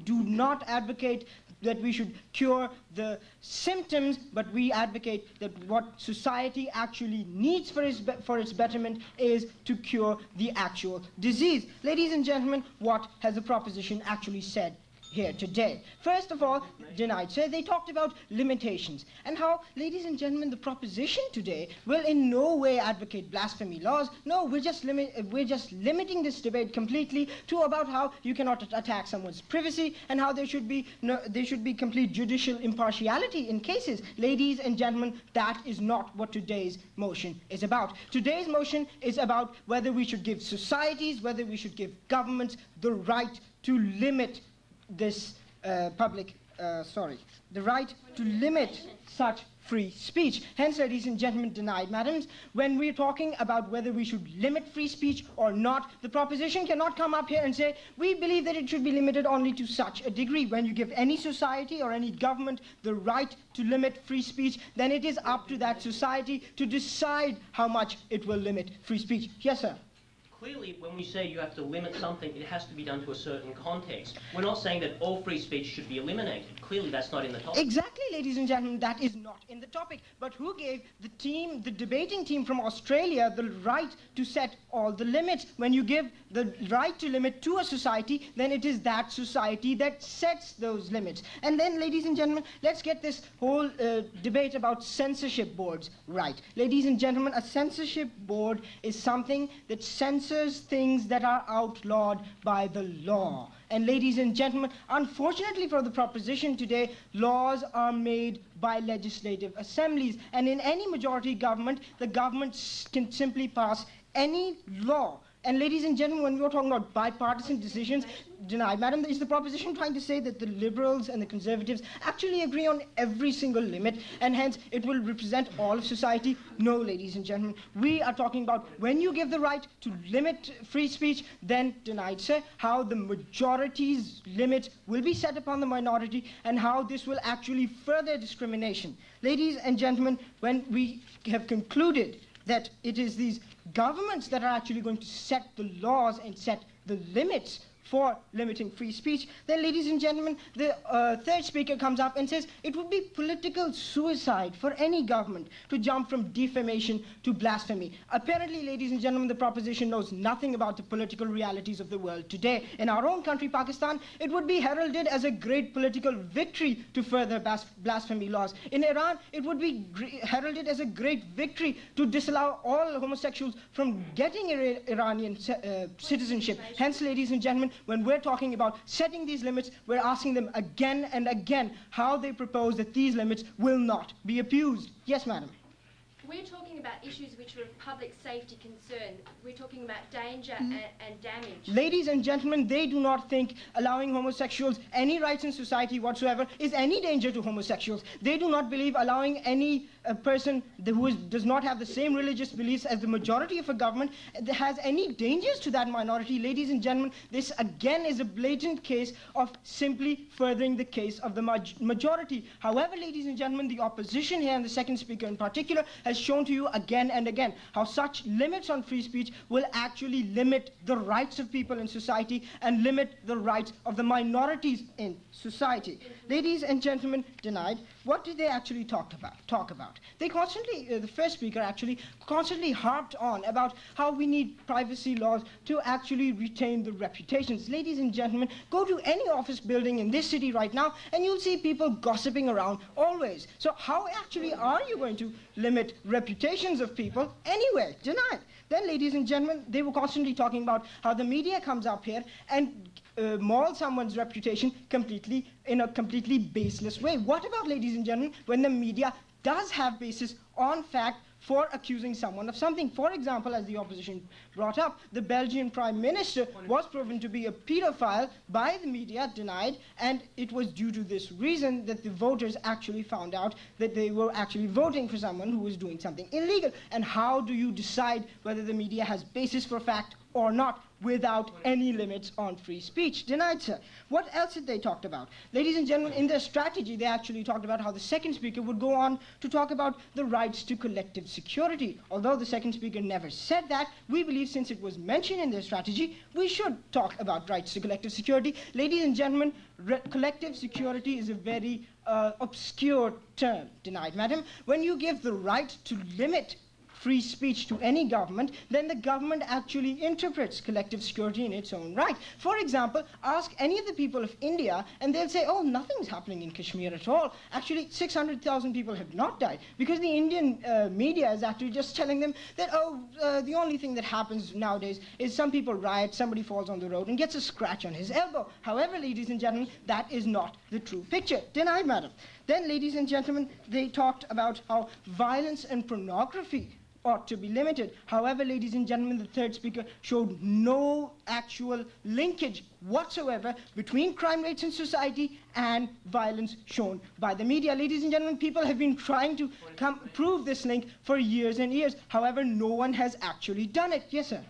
Speaker 7: do not advocate that we should cure the symptoms, but we advocate that what society actually needs for its betterment is to cure the actual disease. Ladies and gentlemen, what has the proposition actually said here today? First of all, denied. So they talked about limitations and how, ladies and gentlemen, the proposition today will in no way advocate blasphemy laws. No, we're just limiting this debate completely to about how you cannot attack someone's privacy and how there should be complete judicial impartiality in cases. Ladies and gentlemen, that is not what today's motion is about. Today's motion is about whether we should give societies, whether we should give governments the right to limit this the right to limit such free speech. Hence, ladies and gentlemen, denied, madams, when we're talking about whether we should limit free speech or not, the proposition cannot come up here and say, we believe that it should be limited only to such a degree. When you give any society or any government the right to limit free speech, then it is up to that society to decide how much it will limit free speech. Yes, sir.
Speaker 5: Clearly, when we say you have to limit something, it has to be done to a certain context. We're not saying that all free speech should be eliminated. Clearly, that's not in the topic.
Speaker 7: Exactly, ladies and gentlemen, that is not in the topic. But who gave the debating team from Australia the right to set all the limits? When you give the right to limit to a society, then it is that society that sets those limits. And then, ladies and gentlemen, let's get this whole debate about censorship boards right. Ladies and gentlemen, a censorship board is something that censors things that are outlawed by the law. And ladies and gentlemen, unfortunately for the proposition today, laws are made by legislative assemblies. And in any majority government, the government can simply pass any law. And ladies and gentlemen, when we're talking about bipartisan decisions, denied, madam, is the proposition trying to say that the liberals and the conservatives actually agree on every single limit and hence it will represent all of society? No, ladies and gentlemen. We are talking about when you give the right to limit free speech, then denied, sir, how the majority's limit will be set upon the minority and how this will actually further discrimination. Ladies and gentlemen, when we have concluded that it is these governments that are actually going to set the laws and set the limits for limiting free speech, then, ladies and gentlemen, the third speaker comes up and says it would be political suicide for any government to jump from defamation to blasphemy. Apparently, ladies and gentlemen, the proposition knows nothing about the political realities of the world today. In our own country, Pakistan, it would be heralded as a great political victory to further blasphemy laws. In Iran, it would be heralded as a great victory to disallow all homosexuals from getting Iranian citizenship. Hence, ladies and gentlemen, when we're talking about setting these limits, we're asking them again and again how they propose that these limits will not be abused. Yes, madam.
Speaker 6: We're talking about issues which are of public safety concern. We're talking about danger and damage.
Speaker 7: Ladies and gentlemen, they do not think allowing homosexuals any rights in society whatsoever is any danger to homosexuals. They do not believe allowing any person who does not have the same religious beliefs as the majority of a government has any dangers to that minority. Ladies and gentlemen, this again is a blatant case of simply furthering the case of the majority. However, ladies and gentlemen, the opposition here, and the second speaker in particular, has shown to you again and again how such limits on free speech will actually limit the rights of people in society and limit the rights of the minorities in society. Ladies and gentlemen, denied, what did they actually talk about? They constantly, the first speaker actually constantly harped on about how we need privacy laws to actually retain the reputations. Ladies and gentlemen, go to any office building in this city right now and you'll see people gossiping around always. So how actually are you going to limit reputations of people anyway? Denied. Then, ladies and gentlemen, they were constantly talking about how the media comes up here and maul someone's reputation in a completely baseless way. What about, ladies and gentlemen, when the media does have basis on fact for accusing someone of something. For example, as the opposition brought up, the Belgian Prime Minister was proven to be a pedophile by the media, denied, and it was due to this reason that the voters actually found out that they were actually voting for someone who was doing something illegal. And how do you decide whether the media has basis for fact or not without any limits on free speech? Denied, sir. What else did they talk about? Ladies and gentlemen, in their strategy, they actually talked about how the second speaker would go on to talk about the rights to collective security. Although the second speaker never said that, we believe since it was mentioned in their strategy, we should talk about rights to collective security. Ladies and gentlemen, collective security is a very obscure term. Denied, madam. When you give the right to limit free speech to any government, then the government actually interprets collective security in its own right. For example, ask any of the people of India and they'll say, oh, nothing's happening in Kashmir at all. Actually, 600,000 people have not died because the Indian media is actually just telling them that, the only thing that happens nowadays is some people riot, somebody falls on the road and gets a scratch on his elbow. However, ladies and gentlemen, that is not the true picture. Denied, madam. Then, ladies and gentlemen, they talked about how violence and pornography ought to be limited. However, ladies and gentlemen, the third speaker showed no actual linkage whatsoever between crime rates in society and violence shown by the media. Ladies and gentlemen, people have been trying to prove this link for years and years. However, no one has actually done it. Yes, sir.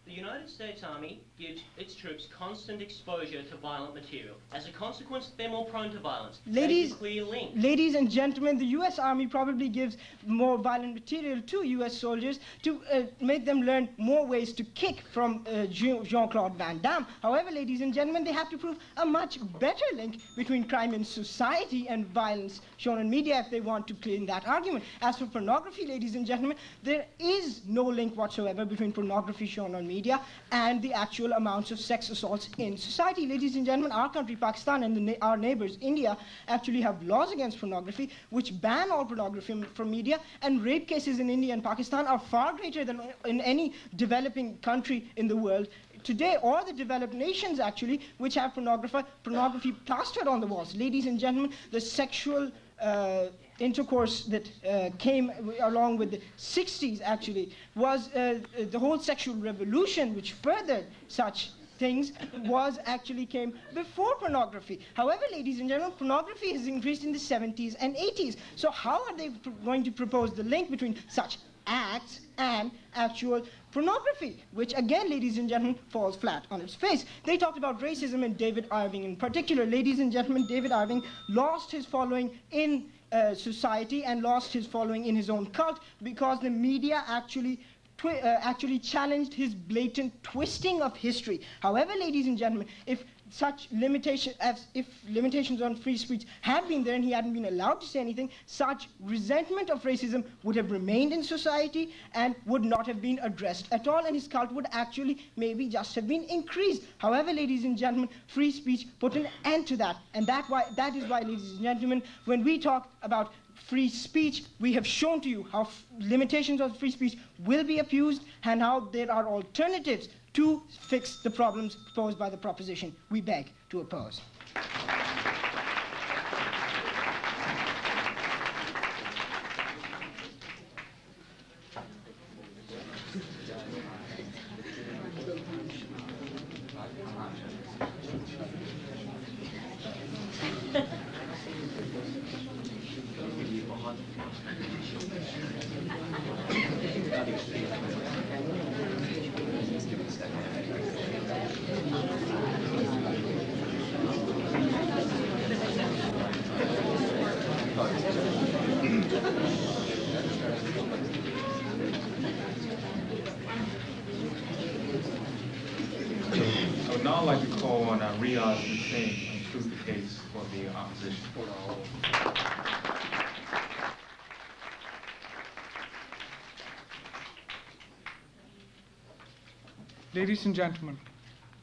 Speaker 5: The United States Army gives its troops constant exposure to violent material. As a consequence, they're more prone to violence.
Speaker 7: Ladies,
Speaker 5: that is a clear link.
Speaker 7: Ladies and gentlemen, the U.S. Army probably gives more violent material to U.S. soldiers to make them learn more ways to kick from Jean-Claude Van Damme. However, ladies and gentlemen, they have to prove a much better link between crime in society and violence shown in media if they want to claim that argument. As for pornography, ladies and gentlemen, there is no link whatsoever between pornography shown on media and the actual amounts of sex assaults in society. Ladies and gentlemen, our country, Pakistan, and our neighbors, India, actually have laws against pornography which ban all pornography from media, and rape cases in India and Pakistan are far greater than in any developing country in the world today, or the developed nations actually, which have pornography plastered on the walls. Ladies and gentlemen, the sexual intercourse that came along with the 60s actually was the whole sexual revolution which furthered such things came before pornography. However, ladies and gentlemen, pornography has increased in the 70s and 80s. So how are they going to propose the link between such acts and actual pornography, which again, ladies and gentlemen, falls flat on its face? They talked about racism and David Irving in particular. Ladies and gentlemen, David Irving lost his following in society and lost his following in his own cult because the media actually challenged his blatant twisting of history. However, ladies and gentlemen, if limitations on free speech had been there and he hadn't been allowed to say anything, such resentment of racism would have remained in society and would not have been addressed at all, and his cult would actually maybe just have been increased. However, ladies and gentlemen, free speech put an end to that, and that is why, ladies and gentlemen, when we talk about free speech, we have shown to you how limitations of free speech will be abused and how there are alternatives to fix the problems posed by the proposition we beg to oppose.
Speaker 1: I would now like to call on Riaz Hussain to conclude the case for the opposition.
Speaker 3: Ladies and gentlemen,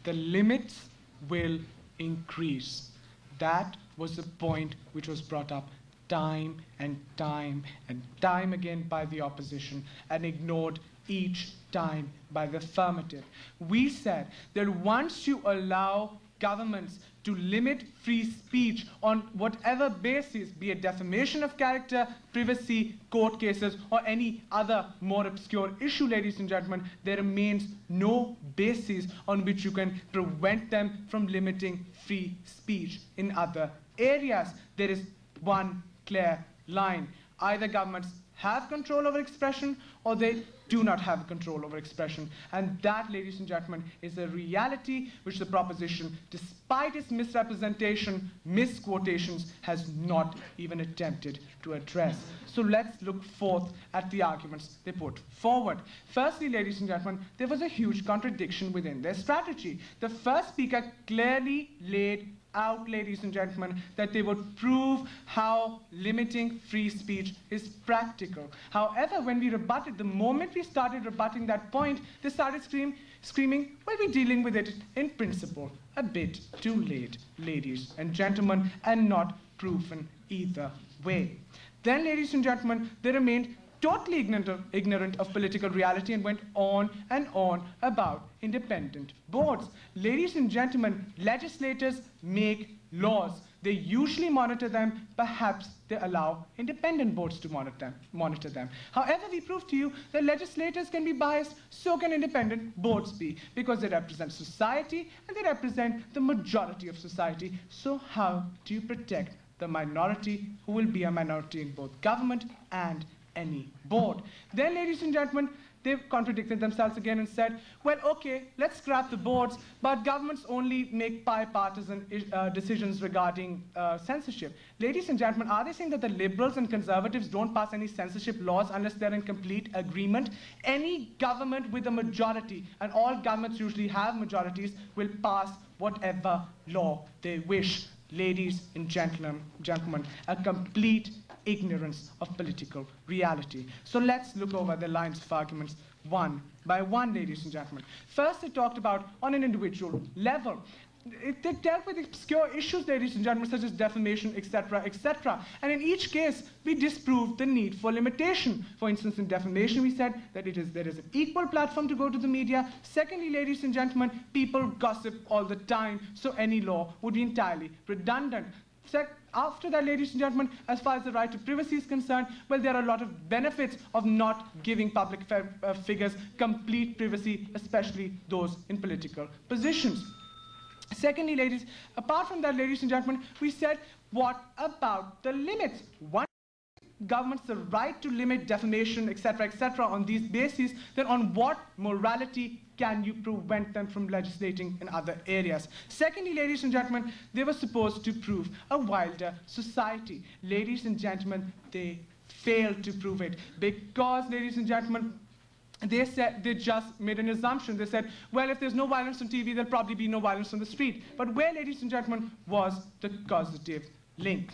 Speaker 3: the limits will increase. That was the point which was brought up time and time and time again by the opposition and ignored each time by the affirmative. We said that once you allow governments to limit free speech on whatever basis, be it defamation of character, privacy, court cases, or any other more obscure issue, ladies and gentlemen, there remains no basis on which you can prevent them from limiting free speech in other areas. There is one clear line. Either governments have control over expression or they do not have control over expression. And that, ladies and gentlemen, is a reality which the proposition, despite its misrepresentation, misquotations, has not even attempted to address. So let's look forth at the arguments they put forward. Firstly, ladies and gentlemen, there was a huge contradiction within their strategy. The first speaker clearly laid out, ladies and gentlemen, that they would prove how limiting free speech is practical. However, when we rebutted, the moment we started rebutting that point, they started screaming, well, we're dealing with it in principle. A bit too late, ladies and gentlemen, and not proven either way. Then, ladies and gentlemen, they remained totally ignorant of political reality and went on and on about independent boards. Ladies and gentlemen, legislators make laws. They usually monitor them. Perhaps they allow independent boards to monitor them. However, we prove to you that legislators can be biased, so can independent boards be, because they represent society and they represent the majority of society. So how do you protect the minority, who will be a minority in both government and any board? Then, ladies and gentlemen, they've contradicted themselves again and said, well, okay, let's scrap the boards, but governments only make bipartisan decisions regarding censorship. Ladies and gentlemen, are they saying that the liberals and conservatives don't pass any censorship laws unless they're in complete agreement? Any government with a majority, and all governments usually have majorities, will pass whatever law they wish. Ladies and gentlemen, a complete ignorance of political reality. So let's look over the lines of arguments one by one, ladies and gentlemen. First, they talked about on an individual level. They dealt with obscure issues, ladies and gentlemen, such as defamation, etc., etc. And in each case, we disproved the need for limitation. For instance, in defamation, we said that there is an equal platform to go to the media. Secondly, ladies and gentlemen, people gossip all the time, so any law would be entirely redundant. After that, ladies and gentlemen, as far as the right to privacy is concerned, well, there are a lot of benefits of not giving public figures complete privacy, especially those in political positions. Secondly, ladies, apart from that, ladies and gentlemen, we said, what about the limits? One governments the right to limit defamation, etc., on these bases, then on what morality can you prevent them from legislating in other areas? Secondly, ladies and gentlemen, they were supposed to prove a wilder society. Ladies and gentlemen, they failed to prove it because, ladies and gentlemen, they just made an assumption. They said, well, if there's no violence on TV, there'll probably be no violence on the street. But where, ladies and gentlemen, was the causative link?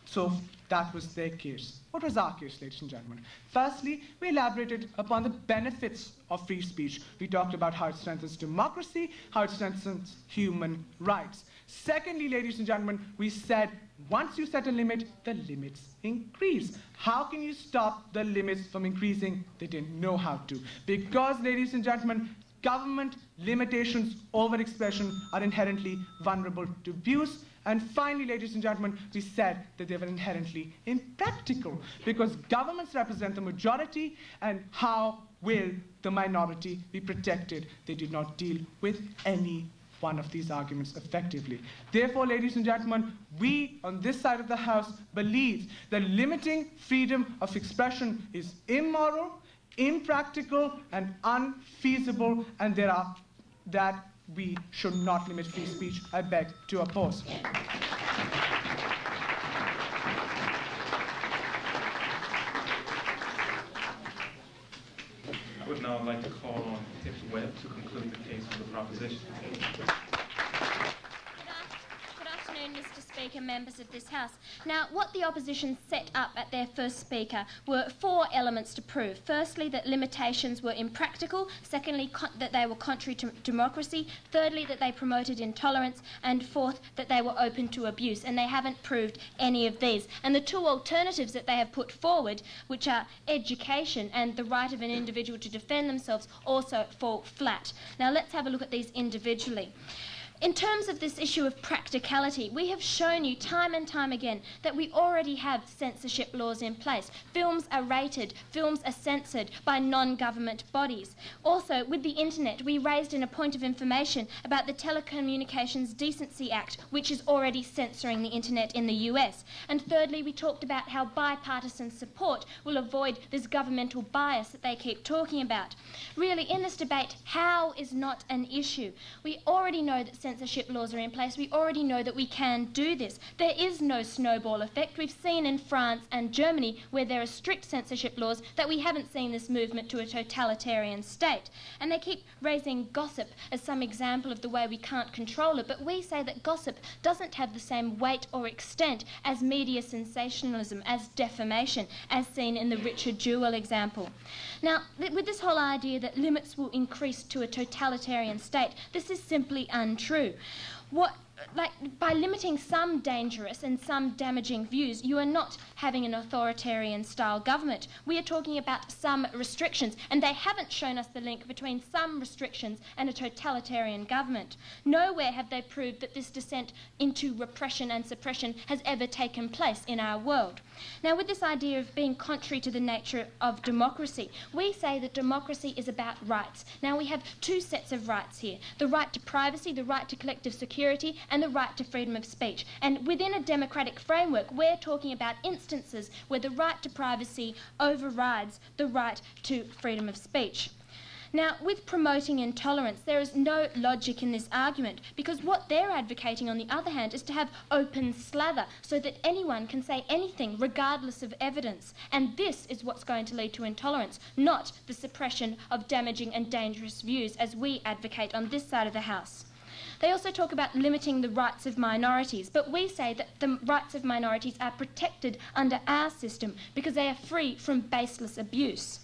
Speaker 3: So that was their case. What was our case, ladies and gentlemen? Firstly, we elaborated upon the benefits of free speech. We talked about how it strengthens democracy, how it strengthens human rights. Secondly, ladies and gentlemen, we said, once you set a limit, the limits increase. How can you stop the limits from increasing? They didn't know how to. Because, ladies and gentlemen, government limitations over expression are inherently vulnerable to abuse. And finally, ladies and gentlemen, we said that they were inherently impractical because governments represent the majority, and how will the minority be protected? They did not deal with any one of these arguments effectively. Therefore, ladies and gentlemen, we on this side of the House believe that limiting freedom of expression is immoral, impractical, and unfeasible, and that we should not limit free speech. I beg to oppose.
Speaker 1: I would now like to call on Tiff Webb to conclude the case of the proposition.
Speaker 2: Good afternoon, Mr. Speaker, members of this House. Now, what the opposition set up at their first speaker were 4 elements to prove. Firstly, that limitations were impractical. Secondly, that they were contrary to democracy. Thirdly, that they promoted intolerance. And fourth, that they were open to abuse. And they haven't proved any of these. And the 2 alternatives that they have put forward, which are education and the right of an individual to defend themselves, also fall flat. Now, let's have a look at these individually. In terms of this issue of practicality, we have shown you time and time again that we already have censorship laws in place. Films are rated, films are censored by non-government bodies. Also, with the internet, we raised in a point of information about the Telecommunications Decency Act, which is already censoring the internet in the US. And thirdly, we talked about how bipartisan support will avoid this governmental bias that they keep talking about. Really, in this debate, how is not an issue. We already know that censorship laws are in place. We already know that we can do this. There is no snowball effect. We've seen in France and Germany, where there are strict censorship laws, that we haven't seen this movement to a totalitarian state. And they keep raising gossip as some example of the way we can't control it, but we say that gossip doesn't have the same weight or extent as media sensationalism, as defamation, as seen in the Richard Jewell example. Now, with this whole idea that limits will increase to a totalitarian state, this is simply untrue. By limiting some dangerous and some damaging views, you are not having an authoritarian-style government. We are talking about some restrictions, and they haven't shown us the link between some restrictions and a totalitarian government. Nowhere have they proved that this descent into repression and suppression has ever taken place in our world. Now, with this idea of being contrary to the nature of democracy, we say that democracy is about rights. Now, we have two sets of rights here: the right to privacy, the right to collective security, and the right to freedom of speech. And within a democratic framework, we're talking about instances where the right to privacy overrides the right to freedom of speech. Now, with promoting intolerance, there is no logic in this argument, because what they're advocating, on the other hand, is to have open slather so that anyone can say anything regardless of evidence. And this is what's going to lead to intolerance, not the suppression of damaging and dangerous views as we advocate on this side of the House. They also talk about limiting the rights of minorities, but we say that the rights of minorities are protected under our system because they are free from baseless abuse.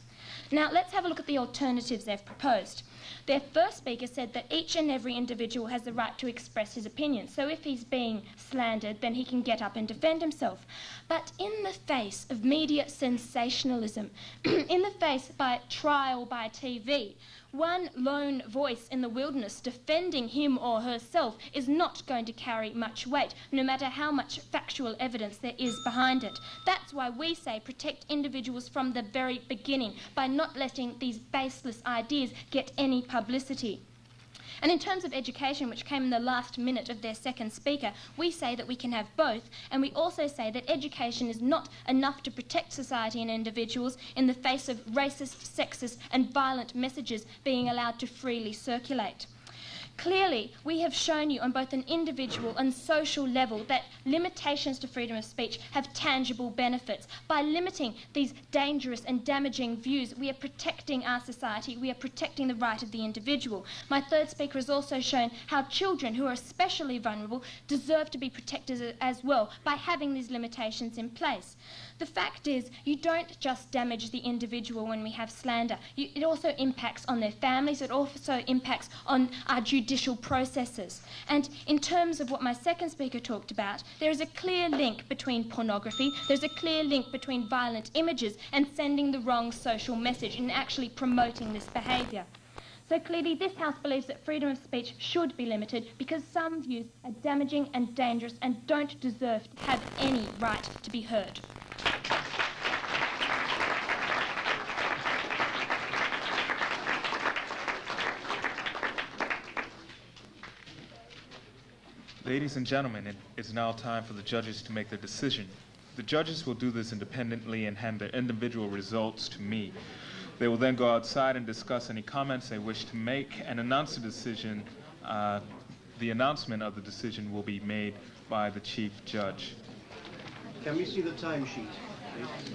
Speaker 2: Now, let's have a look at the alternatives they've proposed. Their first speaker said that each and every individual has the right to express his opinion, so if he's being slandered, then he can get up and defend himself. But in the face of media sensationalism, in the face by trial by TV, one lone voice in the wilderness defending him or herself is not going to carry much weight, no matter how much factual evidence there is behind it. That's why we say protect individuals from the very beginning by not letting these baseless ideas get any publicity. And in terms of education, which came in the last minute of their second speaker, we say that we can have both, and we also say that education is not enough to protect society and individuals in the face of racist, sexist and violent messages being allowed to freely circulate. Clearly, we have shown you on both an individual and social level that limitations to freedom of speech have tangible benefits. By limiting these dangerous and damaging views, we are protecting our society, we are protecting the right of the individual. My third speaker has also shown how children, who are especially vulnerable, deserve to be protected as well by having these limitations in place. The fact is, you don't just damage the individual when we have slander. It also impacts on their families, it also impacts on our judicial processes. And in terms of what my second speaker talked about, there is a clear link between pornography, there's a clear link between violent images and sending the wrong social message and actually promoting this behaviour. So clearly this House believes that freedom of speech should be limited because some views are damaging and dangerous and don't deserve to have any right to be heard.
Speaker 1: Ladies and gentlemen, it is now time for the judges to make their decision. The judges will do this independently and hand their individual results to me. They will then go outside and discuss any comments they wish to make and announce the decision. The announcement of the decision will be made by the Chief Judge.
Speaker 8: Can we see the timesheet, please?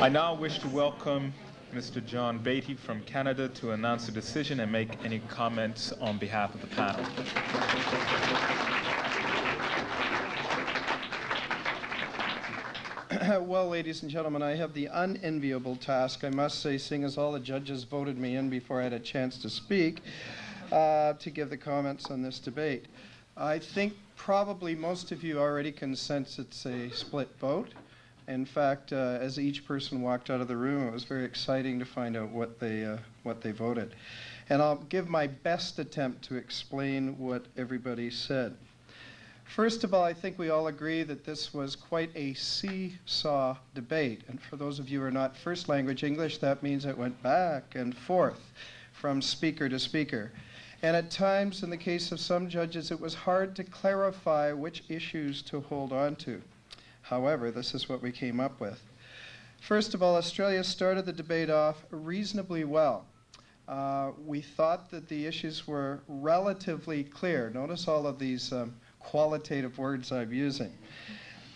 Speaker 1: I now wish to welcome Mr. John Beatty from Canada to announce the decision and make any comments on behalf of the panel.
Speaker 9: Well, ladies and gentlemen, I have the unenviable task, I must say, seeing as all the judges voted me in before I had a chance to speak, to give the comments on this debate. I think probably most of you already can sense it's a split vote. In fact, as each person walked out of the room, it was very exciting to find out what they voted. And I'll give my best attempt to explain what everybody said. First of all, I think we all agree that this was quite a seesaw debate. And for those of you who are not first language English, that means it went back and forth from speaker to speaker. And at times, in the case of some judges, it was hard to clarify which issues to hold on to. However, this is what we came up with. First of all, Australia started the debate off reasonably well. We thought that the issues were relatively clear. Notice all of these qualitative words I'm using.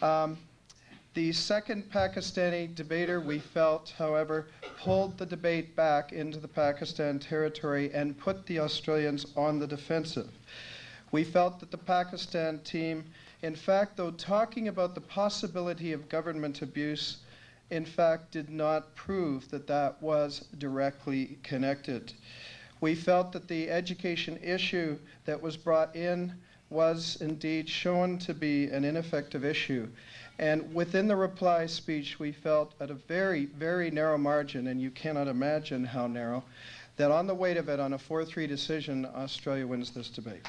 Speaker 9: The second Pakistani debater, we felt, however, pulled the debate back into the Pakistan territory and put the Australians on the defensive. We felt that the Pakistan team, in fact, though talking about the possibility of government abuse, in fact did not prove that that was directly connected. We felt that the education issue that was brought in was indeed shown to be an ineffective issue. And within the reply speech, we felt at a very, very narrow margin, and you cannot imagine how narrow, that on the weight of it, on a 4-3 decision, Australia wins this debate.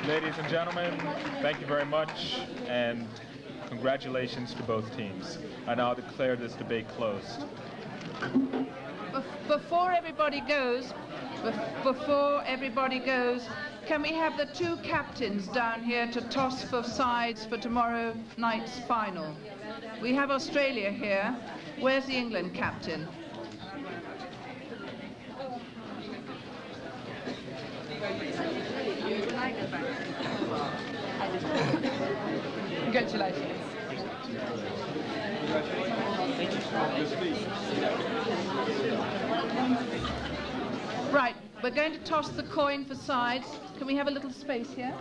Speaker 1: Ladies and gentlemen, thank you very much, and congratulations to both teams. I now declare this debate closed.
Speaker 10: Before everybody goes, can we have the two captains down here to toss for sides for tomorrow night's final? We have Australia here. Where's the England captain? Congratulations. Right, we're going to toss the coin for sides. Can we have a little space here?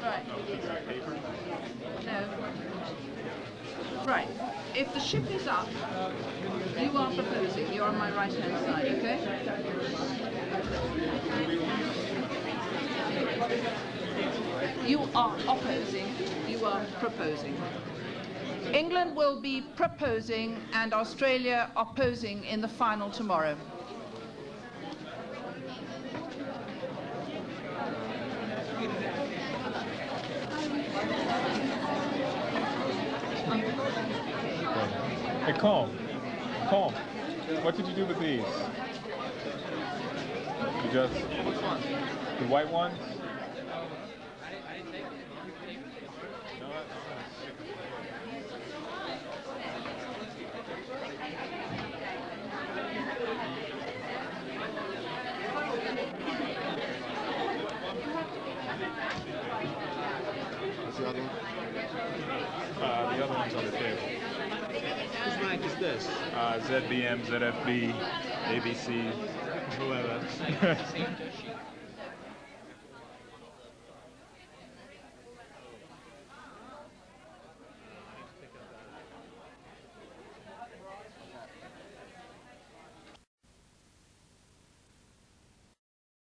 Speaker 10: Right. No. Right. If the ship is up, you are proposing. You're on my right-hand side, okay? You are opposing. You are proposing. England will be proposing and Australia opposing in the final tomorrow.
Speaker 1: Hey, calm. What did you do with these? You just... the white ones?
Speaker 8: The other one?
Speaker 1: The other one's on the table.
Speaker 8: Whose rank is this?
Speaker 1: ZBM, ZFB, ABC, whoever.